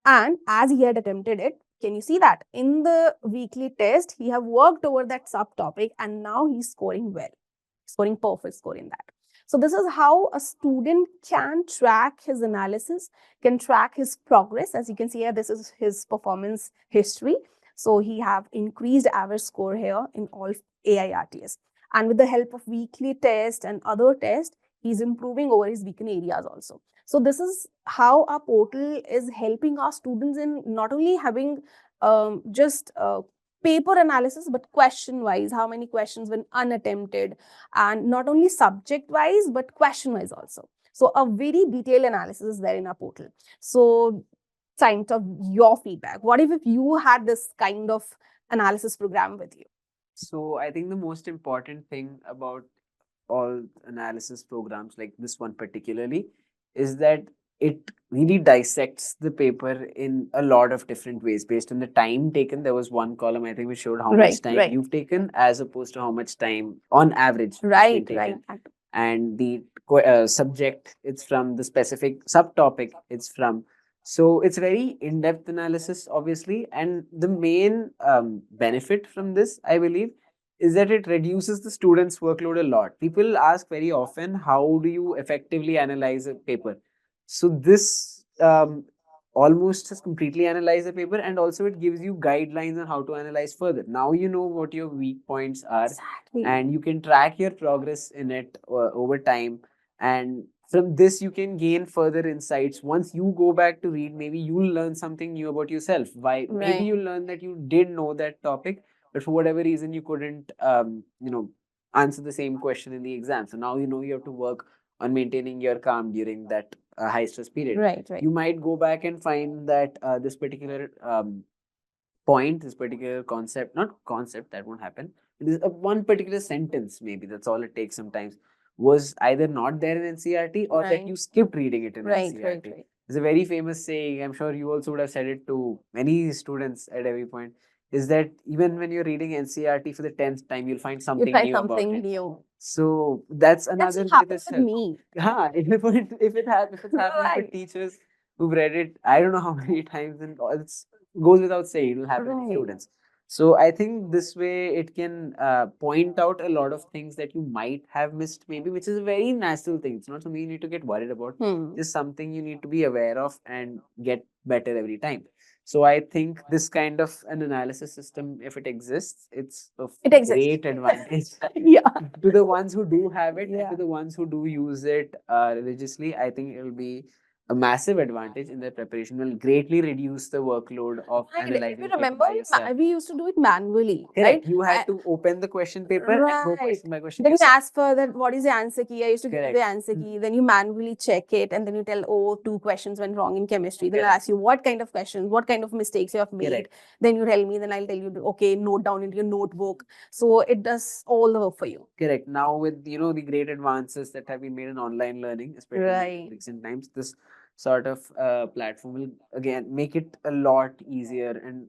And as he had attempted it, can you see that in the weekly test, he have worked over that subtopic and now he's scoring well, scoring perfect score in that. So this is how a student can track his analysis, can track his progress. As you can see here, this is his performance history. So he have increased average score here in all AIRTS. And with the help of weekly test and other tests, he's improving over his weekend areas also. So this is how our portal is helping our students in not only having just paper analysis, but question wise, how many questions were unattempted, and not only subject wise, but question wise also. So a very detailed analysis is there in our portal. So kind of your feedback. What if you had this kind of analysis program with you? So I think the most important thing about all analysis programs like this one particularly is that it really dissects the paper in a lot of different ways based on the time taken. There was one column I think which showed how much time you've taken as opposed to how much time on average has been taken. And the subject, it's from the specific subtopic it's from, So it's very in-depth analysis, obviously, and the main benefit from this, I believe, is that it reduces the students' workload a lot. People ask very often, how do you effectively analyze a paper? So this almost has completely analyzed the paper, and also it gives you guidelines on how to analyze further. Now you know what your weak points are, Exactly. and you can track your progress in it over time, and from this you can gain further insights. Once you go back to read, maybe you'll learn something new about yourself. Why? Maybe Right. you'll learn that you did know that topic, but for whatever reason you couldn't answer the same question in the exam. So now you know you have to work on maintaining your calm during that high stress period. Right, right. You might go back and find that this particular point, this particular concept, not concept, that won't happen. It is a one particular sentence, maybe that's all it takes sometimes, was either not there in NCRT, or that Right. you skipped reading it in Right, NCRT. right, right. There's a very famous saying, I'm sure you also would have said it to many students at every point, is that even when you're reading NCRT for the 10th time, you'll find You something find new about something it. new. So that's That's another what myth happened with itself. me. Yeah, if it's happening with Right. teachers who've read it, I don't know how many times, and it's goes without saying, it will happen to Right. students. So I think this way it can point out a lot of things that you might have missed, maybe, which is a very natural thing. It's not something you need to get worried about. It's something you need to be aware of and get better every time. So I think this kind of an analysis system, if it exists, it's of It exists. great advantage Yeah. to the ones who do have it, and Yeah. to the ones who do use it religiously. I think it will be a massive advantage in their preparation. Will greatly reduce the workload of Right. If analyzing you the paper remember, by yourself. we used to do it manually, right? Correct. You had to open the question paper and go Right. question by question Then you yourself. ask for that, what is the answer key? I used to give you the Correct. answer key. Then you manually check it, and then you tell, oh, 2 questions went wrong in chemistry. Then I'll Correct. ask you what kind of questions, what kind of mistakes you have made. Correct. Then you tell me, then I'll tell you, okay, note down into your notebook. So it does all the work for you. Correct. Now with the great advances that have been made in online learning, especially Right. in recent times, this sort of platform will again make it a lot easier. And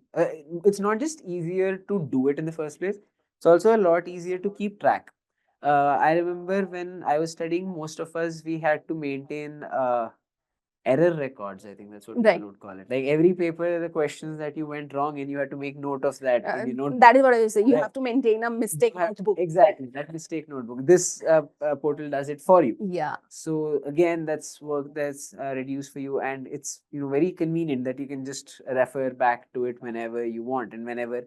it's not just easier to do it in the first place; it's also a lot easier to keep track. I remember when I was studying, most of us, we had to maintain error records. I think that's what Right. people would call it. Like every paper, the questions that you went wrong, and you had to make note of that in your notebook. That is what I was saying. You Right. have to maintain a mistake You have notebook. exactly that mistake notebook. This portal does it for you. Yeah. So again, that's work that's reduced for you, and it's very convenient that you can just refer back to it whenever you want, and whenever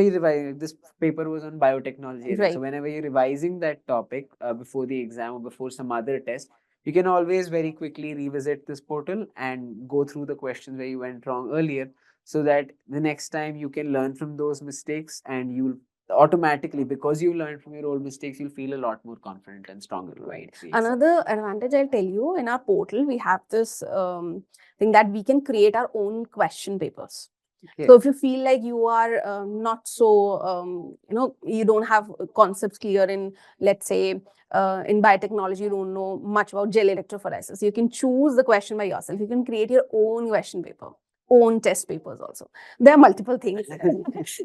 you revise. This paper was on biotechnology, I think. So Right. whenever you're revising that topic before the exam or before some other test, you can always very quickly revisit this portal and go through the questions where you went wrong earlier, so that the next time you can learn from those mistakes, and you'll automatically, because you learned from your old mistakes, you'll feel a lot more confident and stronger. Right. Another advantage I'll tell you, in our portal, we have this thing that we can create our own question papers. Okay. So if you feel like you are not so, you don't have concepts clear in, let's say, in biotechnology, you don't know much about gel electrophoresis. You can choose the question by yourself. You can create your own question paper, own test papers also. There are multiple things.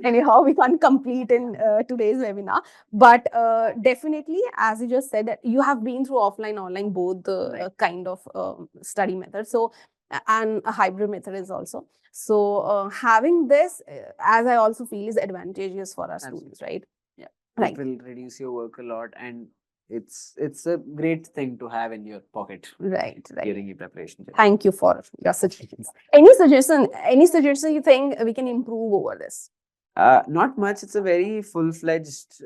Anyhow, we can't complete in today's webinar. But definitely, as you just said, that you have been through offline, online, both the Right. kind of study method. So, and a hybrid method is also. So having this, as I also feel, is advantageous for our students, right? Yeah. Right. It will reduce your work a lot, and it's a great thing to have in your pocket. Right, right. During your preparation. Thank you for your suggestions. Any suggestion you think we can improve over this? Not much. It's a very full-fledged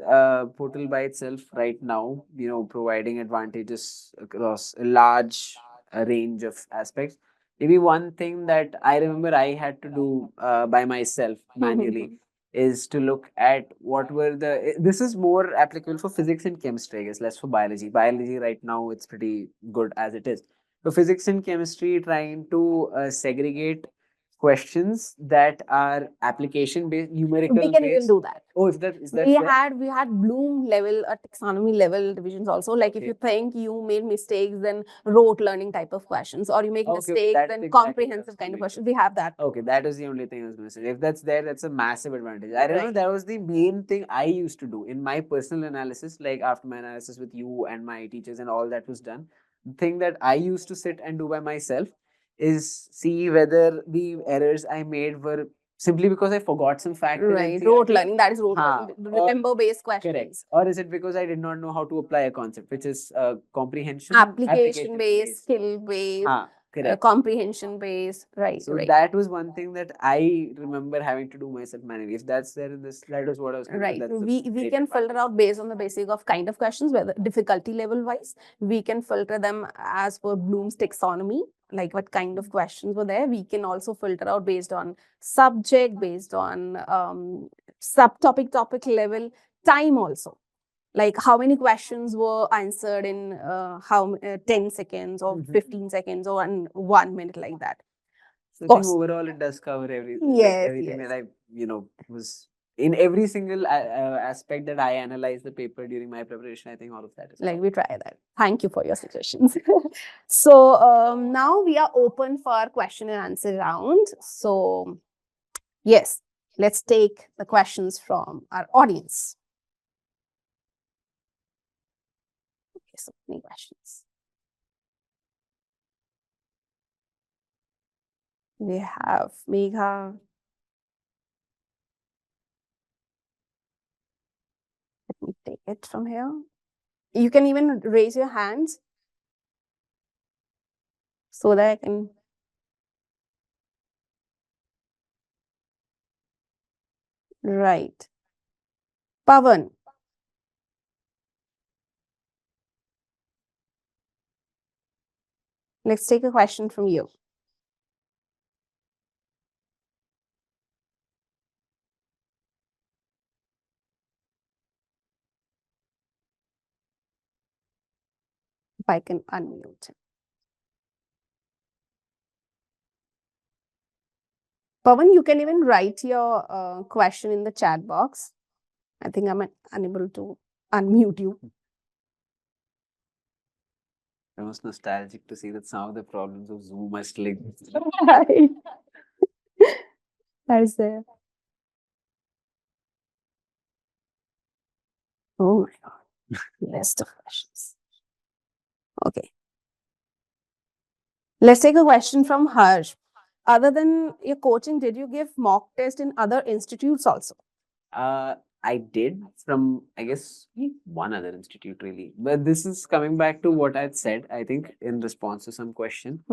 portal by itself right now, providing advantages across a large range of aspects. Maybe one thing that I remember I had to do by myself manually is to look at what were this is more applicable for physics and chemistry, I guess, less for biology. Biology right now, it's pretty good as it is. For physics and chemistry, trying to segregate questions that are application based, numerical We can even based. do that. Oh, is that We there? had Bloom level, taxonomy level divisions also. Like if Okay. you think you made mistakes, then rote learning type of questions, or you make Okay, mistakes, that's then exactly what I was comprehensive kind of coming to. questions. We have that. Okay, that was the only thing I was going to say. If that's there, that's a massive advantage. I remember Right. that was the main thing I used to do in my personal analysis, like after my analysis with you and my teachers and all that was done. The thing that I used to sit and do by myself is see whether the errors I made were simply because I forgot some fact in Right, rote NCERT. learning. That is rote Haan, learning. or Remember based correct. questions. Or is it because I did not know how to apply a concept, which is comprehension, Application based, skill based, Haan, correct. comprehension based. Right, So right. that was one thing that I remember having to do myself manually. If that's there in this, that was what I was going to Right. do. That's the We great can advantage. filter out based on the basic of kind of questions, whether difficulty level wise. We can filter them as per Bloom's taxonomy, like what kind of questions were there. We can also filter out based on subject, based on subtopic, topic level, time also. Like how many questions were answered in 10 seconds or 15 seconds or in 1 minute, like that. So Of I think course. overall it does cover Yes, everything yes. that I was in every single aspect that I analyzed the paper during my preparation. I think all of that is Like covered. we try that. Thank you for your suggestions. So now we are open for question and answer round. So yes, let's take the questions from our audience. Okay, so many questions. We have Megha. Let me take it from here. You can even raise your hands so that I can. Right. Pavan, let's take a question from you. If I can unmute. Pavan, you can even write your question in the chat box. I think I'm unable to unmute you. I was nostalgic to see that some of the problems of Zoom are still existing. Right. That is there. Oh my God. List of questions. Okay. Let's take a question from Harsh. Other than your coaching, did you give mock test in other institutes also? I did from, I guess, one other institute really. But this is coming back to what I'd said, I think, in response to some question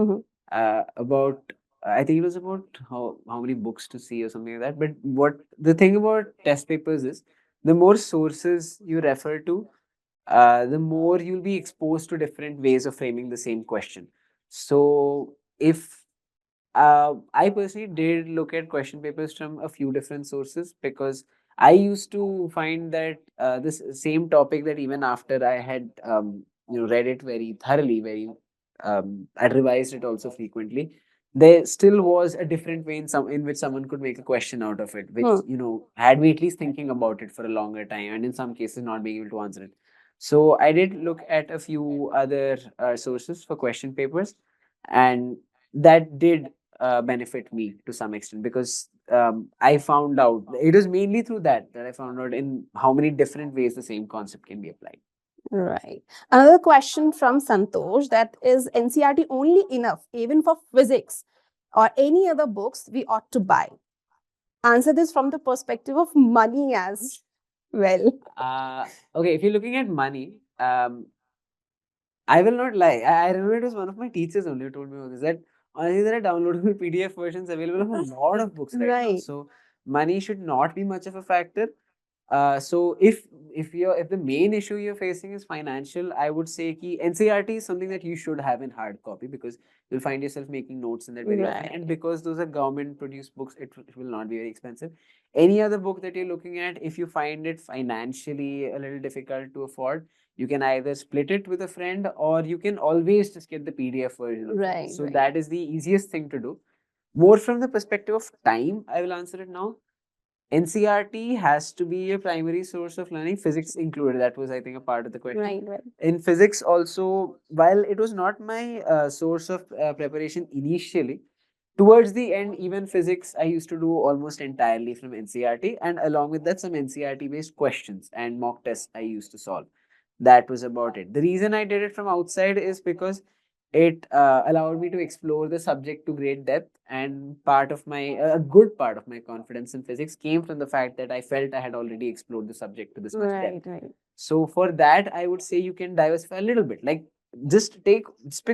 about, I think it was about how many books to see or something like that. But what the thing about test papers is, the more sources you refer to, the more you'll be exposed to different ways of framing the same question. So if I personally did look at question papers from a few different sources because I used to find that this same topic that even after I had read it very thoroughly, I revised it also frequently. There still was a different way in which someone could make a question out of it, which had me at least thinking about it for a longer time, and in some cases not being able to answer it. So I did look at a few other sources for question papers, and that did benefit me to some extent because I found out it was mainly through that I found out in how many different ways the same concept can be applied. Right. Another question from Santosh, that is NCERT only enough even for physics or any other books we ought to buy? Answer this from the perspective of money as well. Okay, if you're looking at money, I will not lie. I remember it was one of my teachers only who told me about this, that honestly there are downloadable PDF versions available of a lot of books right now. Right. So money should not be much of a factor. So if the main issue you're facing is financial, I would say ki NCERT is something that you should have in hard copy because you'll find yourself making notes in that very often. And Right. because those are government produced books, it will not be very expensive. Any other book that you're looking at, if you find it financially a little difficult to afford, you can either split it with a friend or you can always just get the PDF version of it. Right. So Right. that is the easiest thing to do. More from the perspective of time, I will answer it now. NCRT has to be a primary source of learning, physics included. That was, I think, a part of the question. Right. Right. In physics, also, while it was not my source of preparation initially, towards the end, even physics, I used to do almost entirely from NCRT, and along with that, some NCRT based questions and mock tests I used to solve. That was about it. The reason I did it from outside is because it allowed me to explore the subject to great depth, and part of my a good part of my confidence in physics came from the fact that I felt I had already explored the subject to this much depth. Right. So for that, I would say you can diversify a little bit. Like just pick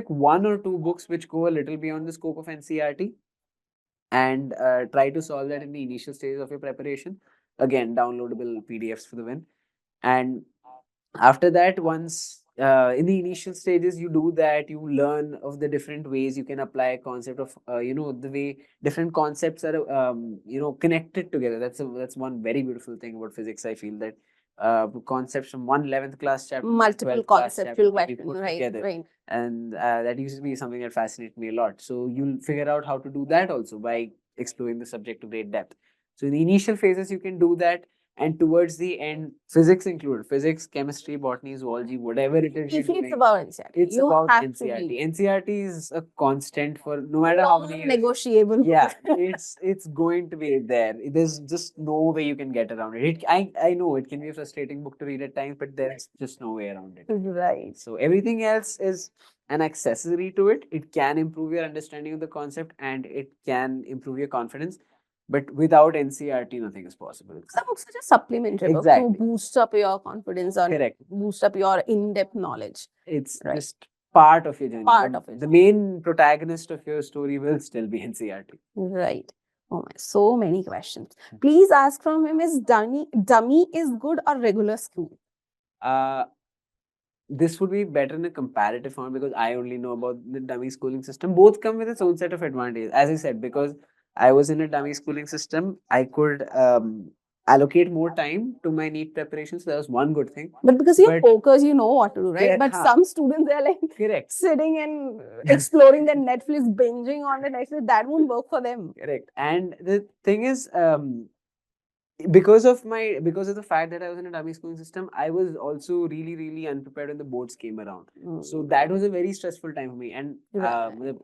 one or two books which go a little beyond the scope of NCERT, and try to solve that in the initial stages of your preparation. Again, downloadable PDFs for the win. And after that, once in the initial stages you do that, you learn of the different ways you can apply a concept of the way different concepts are connected together. That's one very beautiful thing about physics. I feel that concepts from one 11th class chapter, Multiple 12th class chapter conceptual can be questions. put Right. together. Right. And that used to be something that fascinated me a lot. So you'll figure out how to do that also by exploring the subject to great depth. So in the initial phases you can do that, and towards the end, physics included, physics, chemistry, botany, zoology, whatever it is you're It's doing, about NCERT. it's You about have to NCERT. be NCERT is a constant for no matter how many years. negotiable. Yeah, it's going to be there. There's just no way you can get around it. I know it can be a frustrating book to read at times, but there's just no way around it. Right. So everything else is an accessory to it. It can improve your understanding of the concept, and it can improve your confidence. But without NCERT, nothing is possible. Some books are just supplementary books to Exactly. boost up your confidence and Correct. boost up your in-depth knowledge. It's Right. just part of your journey. Part of it. The main protagonist of your story will still be NCERT. Right. Oh my, so many questions. Please ask from him, is dummy is good or regular school? Uh, this would be better in a comparative form because I only know about the dummy schooling system. Both come with its own set of advantages. As I said, because I was in a dummy schooling system, I could allocate more time to my NEET preparation. So that was one good thing. But because you're But focused, you know what to do, right? Yeah, But huh. some students, they're like correct, sitting and exploring the Netflix, binging on the Netflix. That won't work for them. correct. And the thing is, because of the fact that I was in a dummy schooling system, I was also really unprepared when the boards came around. So that was a very stressful time for me. And Right. with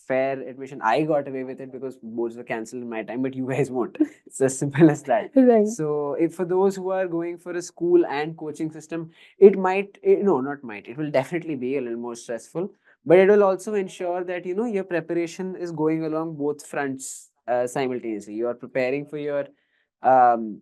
fair admission, I got away with it because boards were cancelled in my time, but you guys won't. It's as simple as that. Right. So if for those who are going for a school and coaching system, it might no, not might, it will definitely be a little more stressful, but it will also ensure that your preparation is going along both fronts simultaneously. You are preparing for your um,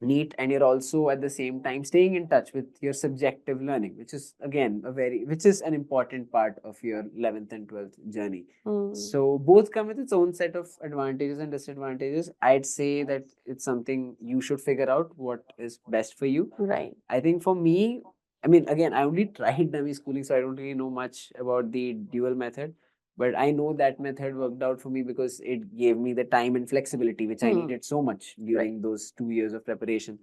NEET, and you're also at the same time staying in touch with your subjective learning, which is again which is an important part of your 11th and 12th journey. So both come with its own set of advantages and disadvantages. I'd say that it's something you should figure out what is best for you. Right. I think for me, I mean, again, I only tried dummy schooling, so I don't really know much about the dual method. But I know that method worked out for me because it gave me the time and flexibility, which I needed so much during those 2 years of preparation.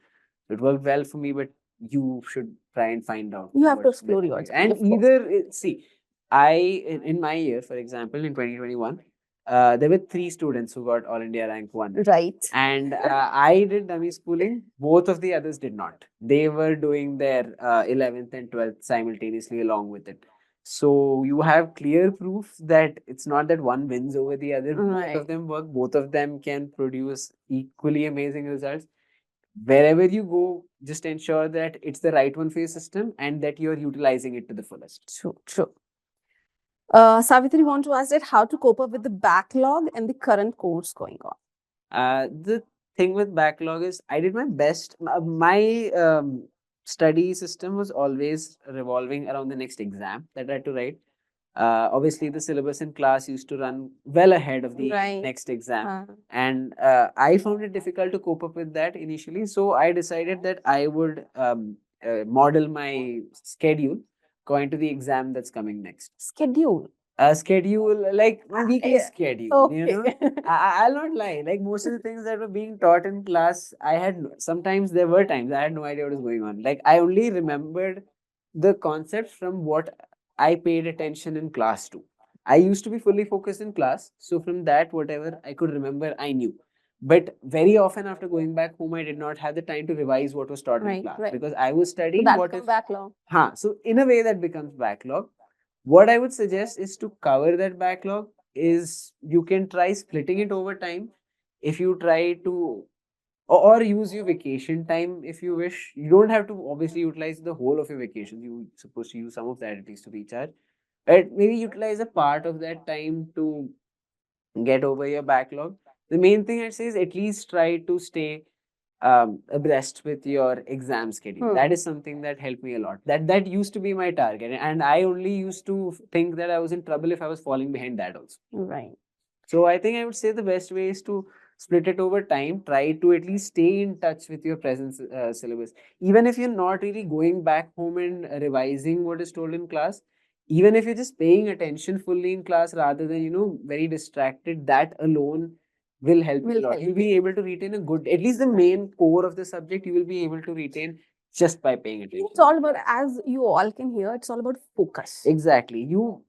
It worked well for me, but you should try and find out. You have to what's explore better for your you. journey, And of course. either, see, in my year, for example, in 2021, there were 3 students who got All India rank 1. Right. And I did dummy schooling. Both of the others did not. They were doing their 11th and 12th simultaneously along with it. So you have clear proof that it's not that one wins over the other. Both of them work. Both of them can produce equally amazing results. Wherever you go, just ensure that it's the right one for your system and that you're utilizing it to the fullest. True. Savitri want to ask that how to cope up with the backlog and the current course going on. The thing with backlog is I did my best. My study system was always revolving around the next exam that I had to write. Obviously, the syllabus in class used to run well ahead of the next exam. And I found it difficult to cope up with that initially. So I decided that I would model my schedule going to the exam that's coming next. Schedule. A schedule, like my weekly schedule, Okay. I'll not lie. Like most of the things that were being taught in class, sometimes there were times I had no idea what was going on. Like I only remembered the concepts from what I paid attention in class to. I used to be fully focused in class. So from that, whatever I could remember, I knew. But very often after going back home, I did not have the time to revise what was taught in class because I was studying what is backlog. So in a way that becomes backlog. What I would suggest is to cover that backlog is you can try splitting it over time. If you try to or use your vacation time if you wish. You don't have to obviously utilize the whole of your vacation. You're supposed to use some of that at least to recharge. maybe utilize a part of that time to get over your backlog. The main thing I'd say is at least try to stay abreast with your exam schedule. That is something that helped me a lot. That used to be my target, and I only used to think that I was in trouble if I was falling behind that also. Right. So I think I would say the best way is to split it over time. Try to at least stay in touch with your present syllabus. Even if you're not really going back home and revising what is told in class, even if you're just paying attention fully in class rather than, very distracted, that alone will help you a lot. You'll be able to retain a good, at least the main core of the subject, you will be able to retain just by paying attention. It's all about, as you all can hear, it's all about focus. Exactly. You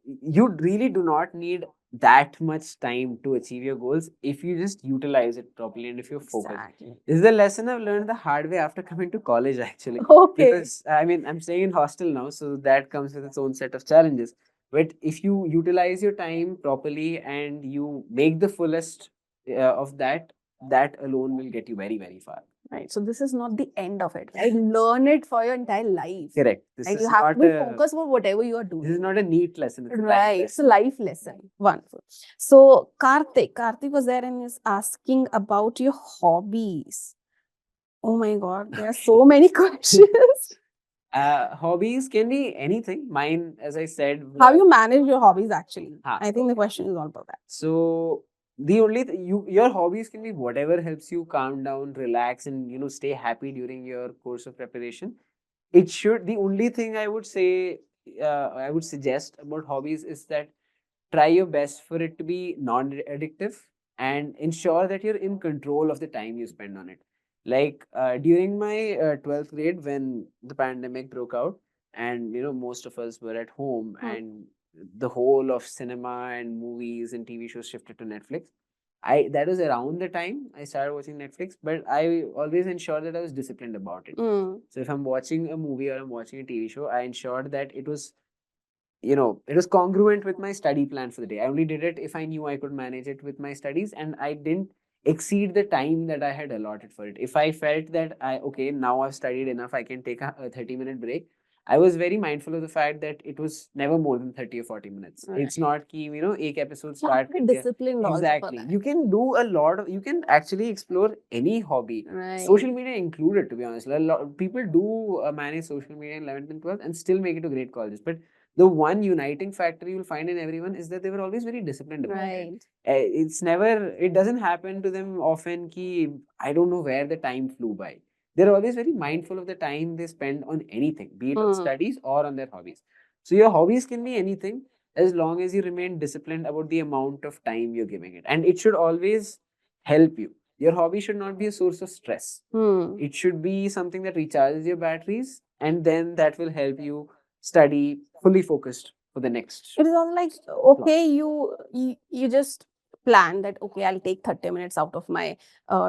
really do not need that much time to achieve your goals if you just utilize it properly and if you're focused. Exactly. This is a lesson I've learned the hard way after coming to college, actually. Okay. Because I mean, I'm staying in hostel now, so that comes with its own set of challenges. But if you utilize your time properly and you make the fullest of that, that alone will get you very, very far. Right. So this is not the end of it. Right? Learn it for your entire life. Correct. This Right? is You have not to be a, focused on whatever you are doing. this is not a neat lesson. It's a life Right. It's a lesson. life lesson. Wonderful. So Karthik was there and is asking about your hobbies. Oh my God, there are so many questions. Hobbies can be anything. Mine, as I said, How you manage your hobbies actually? Ha. I think the question is all about that. So the only your hobbies can be whatever helps you calm down, relax, and stay happy during your course of preparation. It should, the only thing I would say, I would suggest about hobbies is that try your best for it to be non-addictive and ensure that you're in control of the time you spend on it. Like during my 12th grade, when the pandemic broke out, and most of us were at home, and the whole of cinema and movies and TV shows shifted to Netflix. That was around the time I started watching Netflix, but I always ensured that I was disciplined about it. So if I'm watching a movie or I'm watching a TV show, I ensured that it was congruent with my study plan for the day. I only did it if I knew I could manage it with my studies, and I didn't exceed the time that I had allotted for it. If I felt that okay, now I've studied enough, I can take a 30-minute break. I was very mindful of the fact that it was never more than 30 or 40 minutes. Right. It's not ki, एक episode start Be disciplined also for Exactly. that. You can do a lot of, you can actually explore any hobby. Right. Social media included, to be honest. A lot people do manage social media in 11th and 12th and still make it to great colleges. But the one uniting factor you'll find in everyone is that they were always very disciplined about it. It doesn't happen to them often ki, I don't know where the time flew by. They're always very mindful of the time they spend on anything, be it on studies or on their hobbies. So your hobbies can be anything as long as you remain disciplined about the amount of time you're giving it. And it should always help you. Your hobby should not be a source of stress. It should be something that recharges your batteries, and then that will help you study fully focused for the next. It is all like, okay, you just plan that, okay, I'll take 30 minutes out of my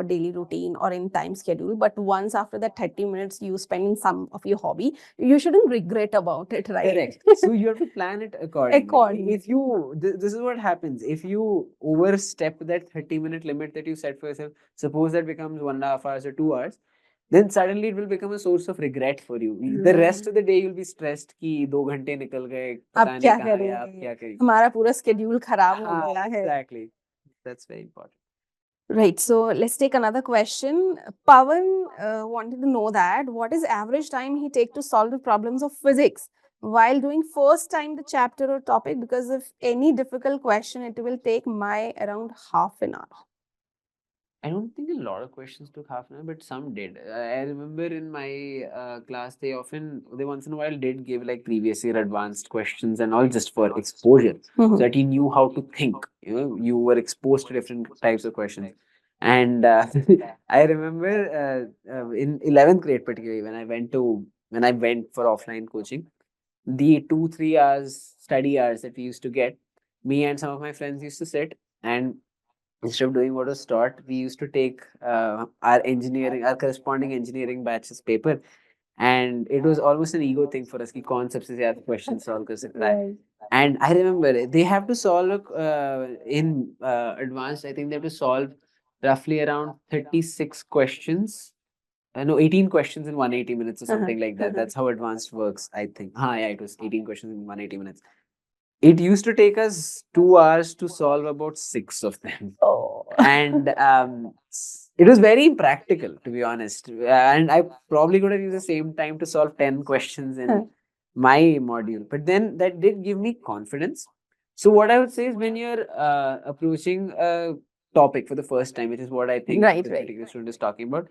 daily routine or in time schedule. But once after that 30 minutes you spend in some of your hobby, you shouldn't regret about it, right? Correct. So you have to plan it accordingly. Accordingly. If you, this is what happens. If you overstep that 30-minute limit that you set for yourself, suppose that becomes 1.5 hours or 2 hours, then suddenly it will become a source of regret for you. The rest of the day you'll be stressed कि 2 घंटे निकल गए, पता नहीं कहाँ गया, अब क्या करेंगे. हमारा पूरा schedule खराब हो गया है. Exactly. That's very important. Right. So let's take another question. Pawan wanted to know that what is average time he take to solve the problems of physics while doing first time the chapter or topic, because if any difficult question, it will take my around half an hour. I don't think a lot of questions took half an hour, but some did. I remember in my class, they once in a while did give like previous year advanced questions and all just for exposure, so that you knew how to think. You were exposed to different types of questions. And I remember in 11th grade, particularly when I went for offline coaching, the 2-3 hours study hours that we used to get, me and some of my friends used to sit, and instead of doing what was taught, we used to take our corresponding engineering batches paper, and it was almost an ego thing for us कि कौन सबसे ज़्यादा questions solve कर सकता है. Right. And I remember they have to solve in advanced. I think they have to solve roughly around 36 questions. No, 18 questions in 180 minutes or something like that. That's how advanced works, I think. Yeah, it was 18 questions in 180 minutes. It used to take us 2 hours to solve about 6 of them. Oh. And it was very impractical, to be honest. And I probably could have used the same time to solve 10 questions in my module. But then that did give me confidence. So what I would say is, when you're approaching a topic for the first time, which is what I think Right, this right. particular student is talking about,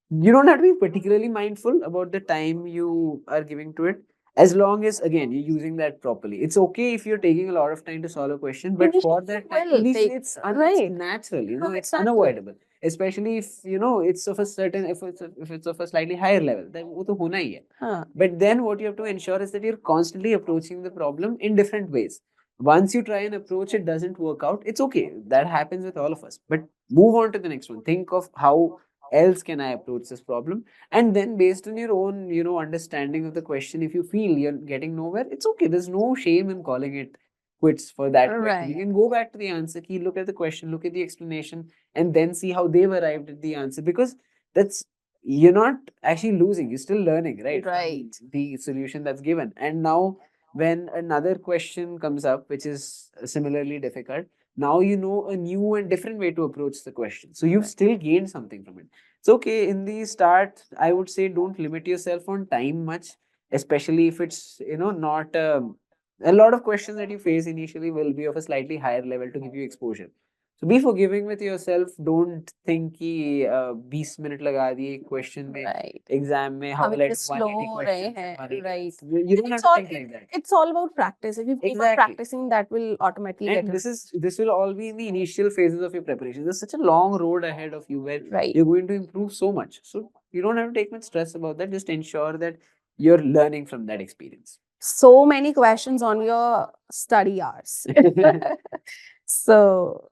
you don't have to be particularly mindful about the time you are giving to it, as long as, again, you're using that properly. It's okay if you're taking a lot of time to solve a question, but Initially for you that time, will initially take, it's right. natural, it's It's natural. unavoidable, especially if it's of a certain, if it's of a slightly higher level, then वो तो होना ही है. Huh. But then what you have to ensure is that you're constantly approaching the problem in different ways. Once you try and approach, it doesn't work out, it's okay, that happens with all of us, but move on to the next one. Think of how else can I approach this problem, and then based on your own understanding of the question, if you feel you're getting nowhere, it's okay, there's no shame in calling it quits for that question. You Right. can go back to the answer key, look at the question, look at the explanation, and then see how they've arrived at the answer, because that's you're not actually losing, you're still learning, right, from Right. the solution that's given. And now when another question comes up which is similarly difficult, now you know a new and different way to approach the question, so you've still gained something from it. It's okay. In the start, I would say, don't limit yourself on time much, especially if it's not a lot of questions that you face initially will be of a slightly higher level to give you exposure. So be forgiving with yourself. Don't think कि 20 minute लगा दिए question में, Right. exam में how हम let इतने 180 slow रहे questions हैं, 180 right. questions. You don't have to think like that. It's all about practice. If you keep on Exactly. practicing, that will automatically get And this will all be in the initial phases of your preparation. There's such a long road ahead of you where right. you're going to improve so much. So you don't have to take much stress about that. Just ensure that you're learning from that experience. So many questions on your study hours. So,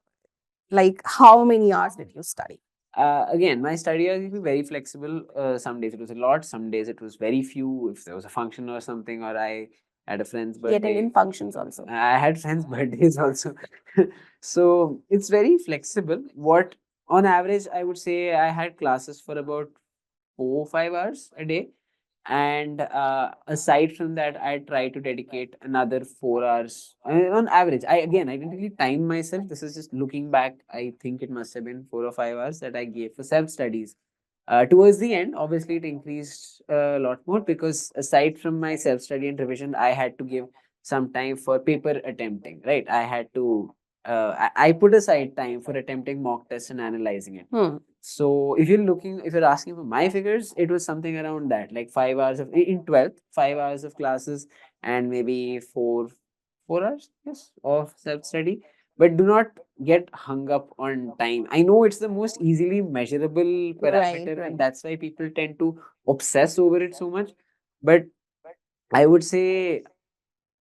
like, how many hours did you study? Again, my study hours will be very flexible. Some days it was a lot, some days it was very few. If there was a function or something, or I had a friend's He attended birthday. in functions also. I had friends' birthdays also. So it's very flexible. What on average, I would say I had classes for about 4 or 5 hours a day. And aside from that, I try to dedicate another 4 hours on average. I didn't really time myself. This is just looking back. I think it must have been 4 or 5 hours that I gave for self studies. Towards the end, obviously, it increased a lot more, because aside from my self study and revision, I had to give some time for paper attempting. Right, I had to. I put aside time for attempting mock tests and analyzing it. So if you're asking for my figures, it was something around that, like 5 hours of in 12th, 5 hours of classes, and maybe 4 hours, yes, of self study. But do not get hung up on time. I know it's the most easily measurable parameter, right. and that's why people tend to obsess over it so much. But I would say,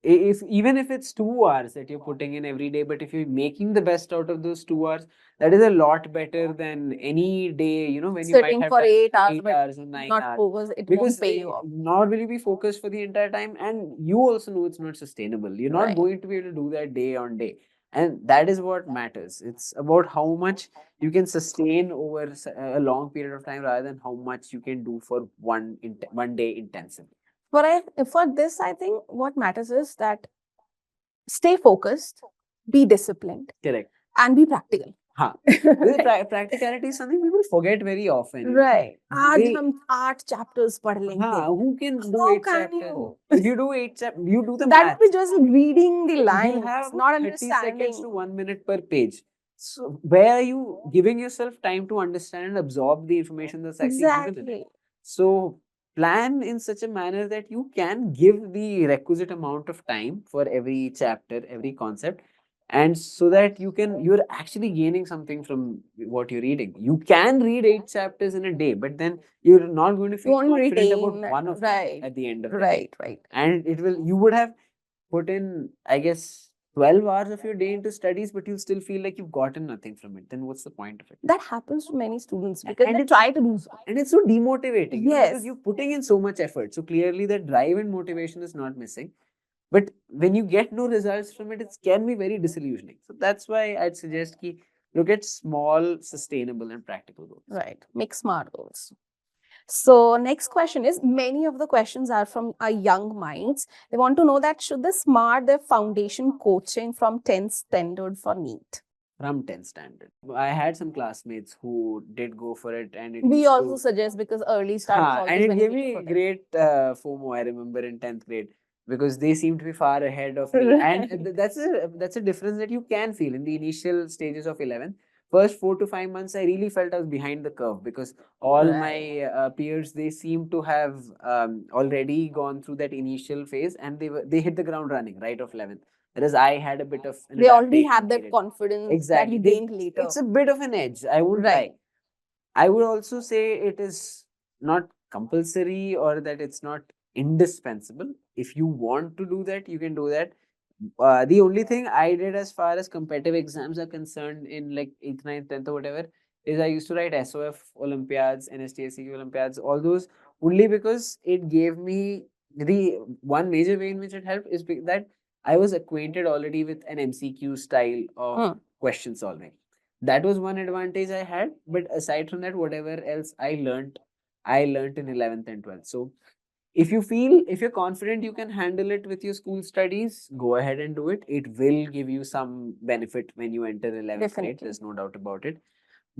if even if it's 2 hours that you're putting in every day, but if you're making the best out of those 2 hours, that is a lot better than any day, when you might Sitting have for done 8 hours, 8 hours or nine not hours. focus, it Because won't pay you off. not will you be focused for the entire time, and you also know it's not sustainable. You're not Right. going to be able to do that day on day. And that is what matters. It's about how much you can sustain over a long period of time, rather than how much you can do for one day intensively. For this, I think what matters is that stay focused, be disciplined, Correct. and be practical. हाँ, this practicality is something people forget very often. Right. आज They, हम 8 chapters पढ़ लेंगे. हाँ, who can do How 8 can chapters? you? If you do 8 chapters, you do the That math. would be just reading the You'll lines, have not 30 seconds understanding. to 1 minute per page. So where are you giving yourself time to understand and absorb the information that's actually given in it? Exactly. So plan in such a manner that you can give the requisite amount of time for every chapter, every concept, and so that you're actually gaining something from what you're reading. You can read 8 chapters in a day, but then you're not going to You feel won't confident about retain. one of them Right. at the end of the day. Right. Right. And you would have put in, I guess, 12 hours of your day into studies, but you still feel like you've gotten nothing from it. Then what's the point of it? That happens to many students because And they try to do so. And it's so demotivating, Yes. because you're putting in so much effort. So clearly the drive and motivation is not missing. But when you get no results from it, it can be very disillusioning. So that's why I'd suggest look at small, sustainable, and practical goals. Right. Make smart goals. So next question is, many of the questions are from our young minds. They want to know that should they smart their foundation coaching from 10th standard for NEET? From 10th standard. I had some classmates who did go for it, and it We used also to. suggest, because early start is And always it gave beneficial me for them. great FOMO, I remember, in 10th grade, because they seemed to be far ahead of me. And that's a difference that you can feel in the initial stages of 11th. First 4 to 5 months, I really felt I was behind the curve, because all my peers, they seemed to have already gone through that initial phase, and they hit the ground running right of 11th. Whereas I had a bit of an They already adaptation have that period. confidence that Exactly. you gained later. It's a bit of an edge. I won't Right. lie. I would also say it is not compulsory, or that it's not indispensable. If you want to do that, you can do that. The only thing I did as far as competitive exams are concerned in like 8th, 9th, 10th, or whatever, is I used to write SOF Olympiads, NSTSC Olympiads, all those, only because it gave me the one major way in which it helped is that I was acquainted already with an MCQ style of question solving. That was one advantage I had. But aside from that, whatever else I learned in 11th and 12th. So if you're confident you can handle it with your school studies, go ahead and do it. It will give you some benefit when you enter 11th grade. Definitely. There's no doubt about it.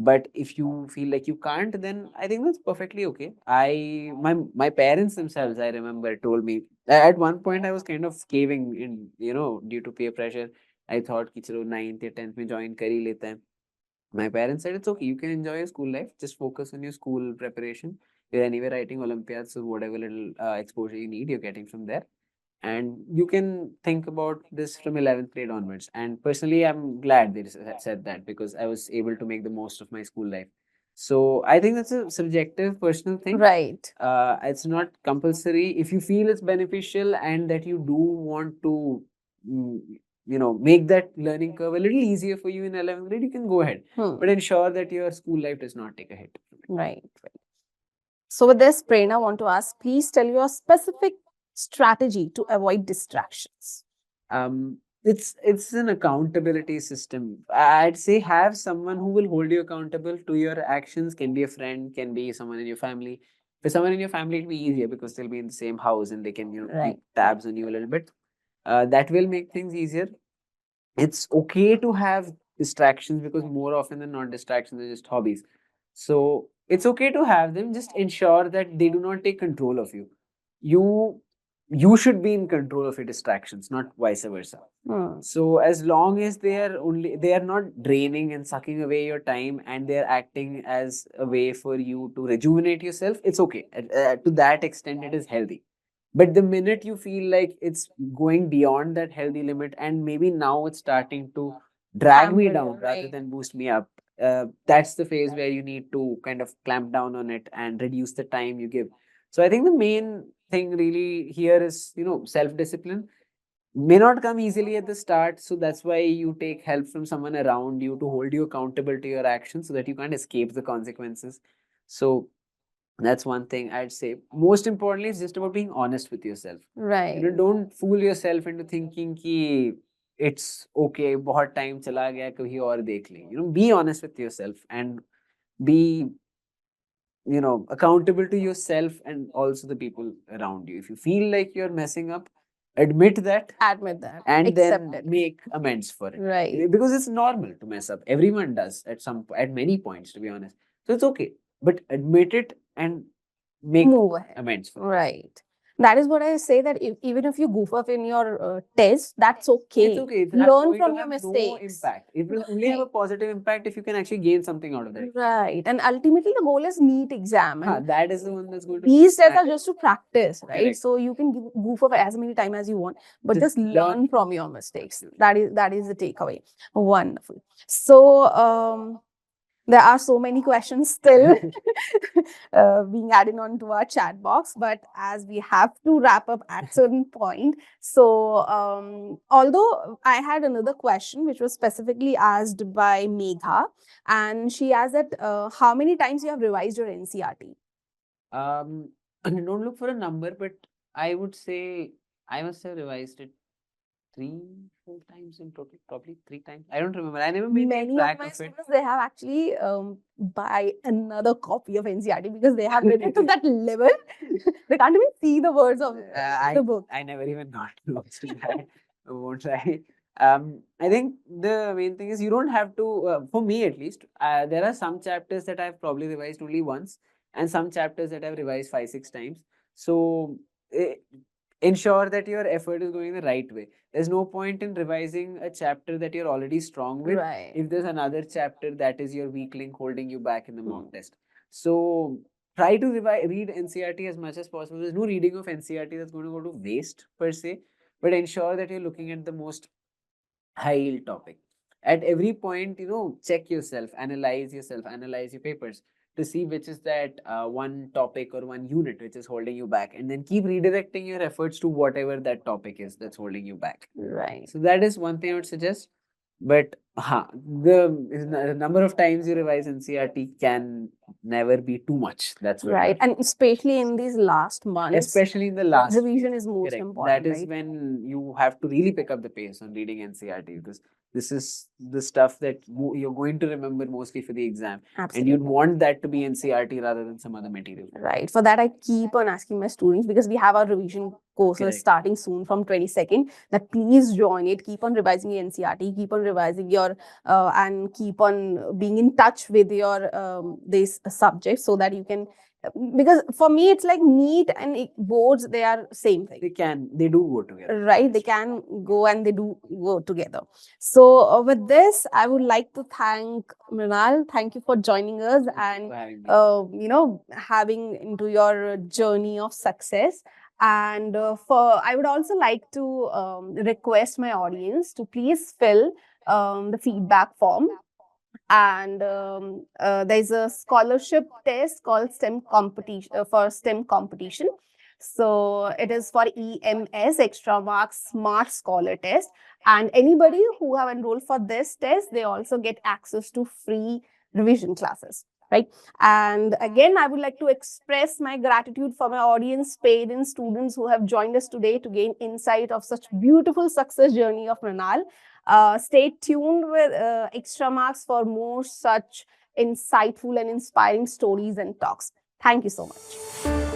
But if you feel like you can't, then I think that's perfectly okay. My parents themselves, I remember, told me at one point I was kind of caving in, due to peer pressure. I thought कि चलो 9th या 10th में join कर ही लेते हैं. My parents said it's okay. You can enjoy your school life. Just focus on your school preparation. You're anyway writing Olympiads, so whatever little exposure you need, you're getting from there. And you can think about this from 11th grade onwards. And personally, I'm glad they said that, because I was able to make the most of my school life. So I think that's a subjective, personal thing. Right. It's not compulsory. If you feel it's beneficial and that you do want to, mm, make that learning curve a little easier for you in 11th grade, you can go ahead. But ensure that your school life does not take a hit. Right. So with this, Prerna, I want to ask, please tell your specific strategy to avoid distractions. It's an accountability system. I'd say have someone who will hold you accountable to your actions. Can be a friend, can be someone in your family. For someone in your family, it'll be easier because they'll be in the same house and they can keep tabs on you a little bit. That will make things easier. It's okay to have distractions, because more often than not, distractions are just hobbies. So it's okay to have them. Just ensure that they do not take control of you. You you should be in control of your distractions, not vice versa. So as long as they are not draining and sucking away your time, and they are acting as a way for you to rejuvenate yourself, it's okay. To that extent, it is healthy. But the minute you feel like it's going beyond that healthy limit, and maybe now it's starting to drag me down rather than boost me up, that's the phase where you need to kind of clamp down on it and reduce the time you give. So I think the main thing really here is, self discipline. May not come easily at the start, so that's why you take help from someone around you to hold you accountable to your actions, so that you can't escape the consequences. So that's one thing I'd say. Most importantly, it's just about being honest with yourself. Right. Don't fool yourself into thinking कि it's okay, बहुत time चला गया, कभी और देख लें. Be honest with yourself, and be, accountable to yourself and also the people around you. If you feel like you're messing up, admit that, and Accept then it. make amends for it. Right. Because it's normal to mess up. Everyone does at many points, to be honest. So it's okay. But admit it and make Move ahead. amends for it. Right. That is what I say, that even if you goof up in your test, that's okay. It's okay. It's Learn going from to your have no mistakes. impact. It will only have a positive impact if you can actually gain something out of that. Right. And ultimately, the goal is NEET exam. And That is the one that's going to these tests are matter. just to practice, right? Correct. So you can goof up as many times as you want, but just learn learn. from your mistakes. That is the takeaway. Wonderful. So there are so many questions still being added on to our chat box, but as we have to wrap up at certain point, so although I had another question which was specifically asked by Megha, and she asked that how many times you have revised your NCERT? Don't look for a number, but I would say I must have revised it 3, 4 times in total, probably 3 times. I don't remember. I never made Many of track my of it. students, they have actually buy another copy of NCERT because they have read it to that level. They can't even see the words of the book. I never even got close to that. I won't try. I think the main thing is you don't have to, for me at least, there are some chapters that I've probably revised only once and some chapters that I've revised 5, 6 times. So eh, ensure that your effort is going the right way. There's no point in revising a chapter that you're already strong with Right. if there's another chapter that is your weak link holding you back in the mock test. So try to read NCERT as much as possible. There's no reading of NCERT that's going to go to waste per se, but ensure that you're looking at the most high yield topic. At every point, check yourself, analyze your papers to see which is that one topic or one unit which is holding you back, and then keep redirecting your efforts to whatever that topic is that's holding you back. Right. So that is one thing I would suggest. But the number of times you revise NCERT can never be too much. That's for Right. sure. And especially in these last months, Especially in the last revision is most correct. important. That is right? when you have to really pick up the pace on reading NCERT because this is the stuff that you're going to remember mostly for the exam. Absolutely. And you'd want that to be NCERT rather than some other material. Right. For that, I keep on asking my students because we have our revision courses Correct. starting soon from 22nd. That please join it. Keep on revising your NCERT. Keep on revising your and keep on being in touch with your these subjects so that you can. Because for me, it's like NEET and boards. They are same thing. They do go together. Right. They can go and they do go together. So with this, I would like to thank Mrinal. Thank you for joining us and having into your journey of success. And I would also like to request my audience to please fill the feedback form. And there's a scholarship test called STEM competition for STEM competition. So it is for EMS Extramarks Smart Scholar Test, and anybody who have enrolled for this test, they also get access to free revision classes. Right. And again, I would like to express my gratitude for my audience, parents, students who have joined us today to gain insight of such beautiful success journey of Mrinal. Stay tuned with Extramarks for more such insightful and inspiring stories and talks. Thank you so much.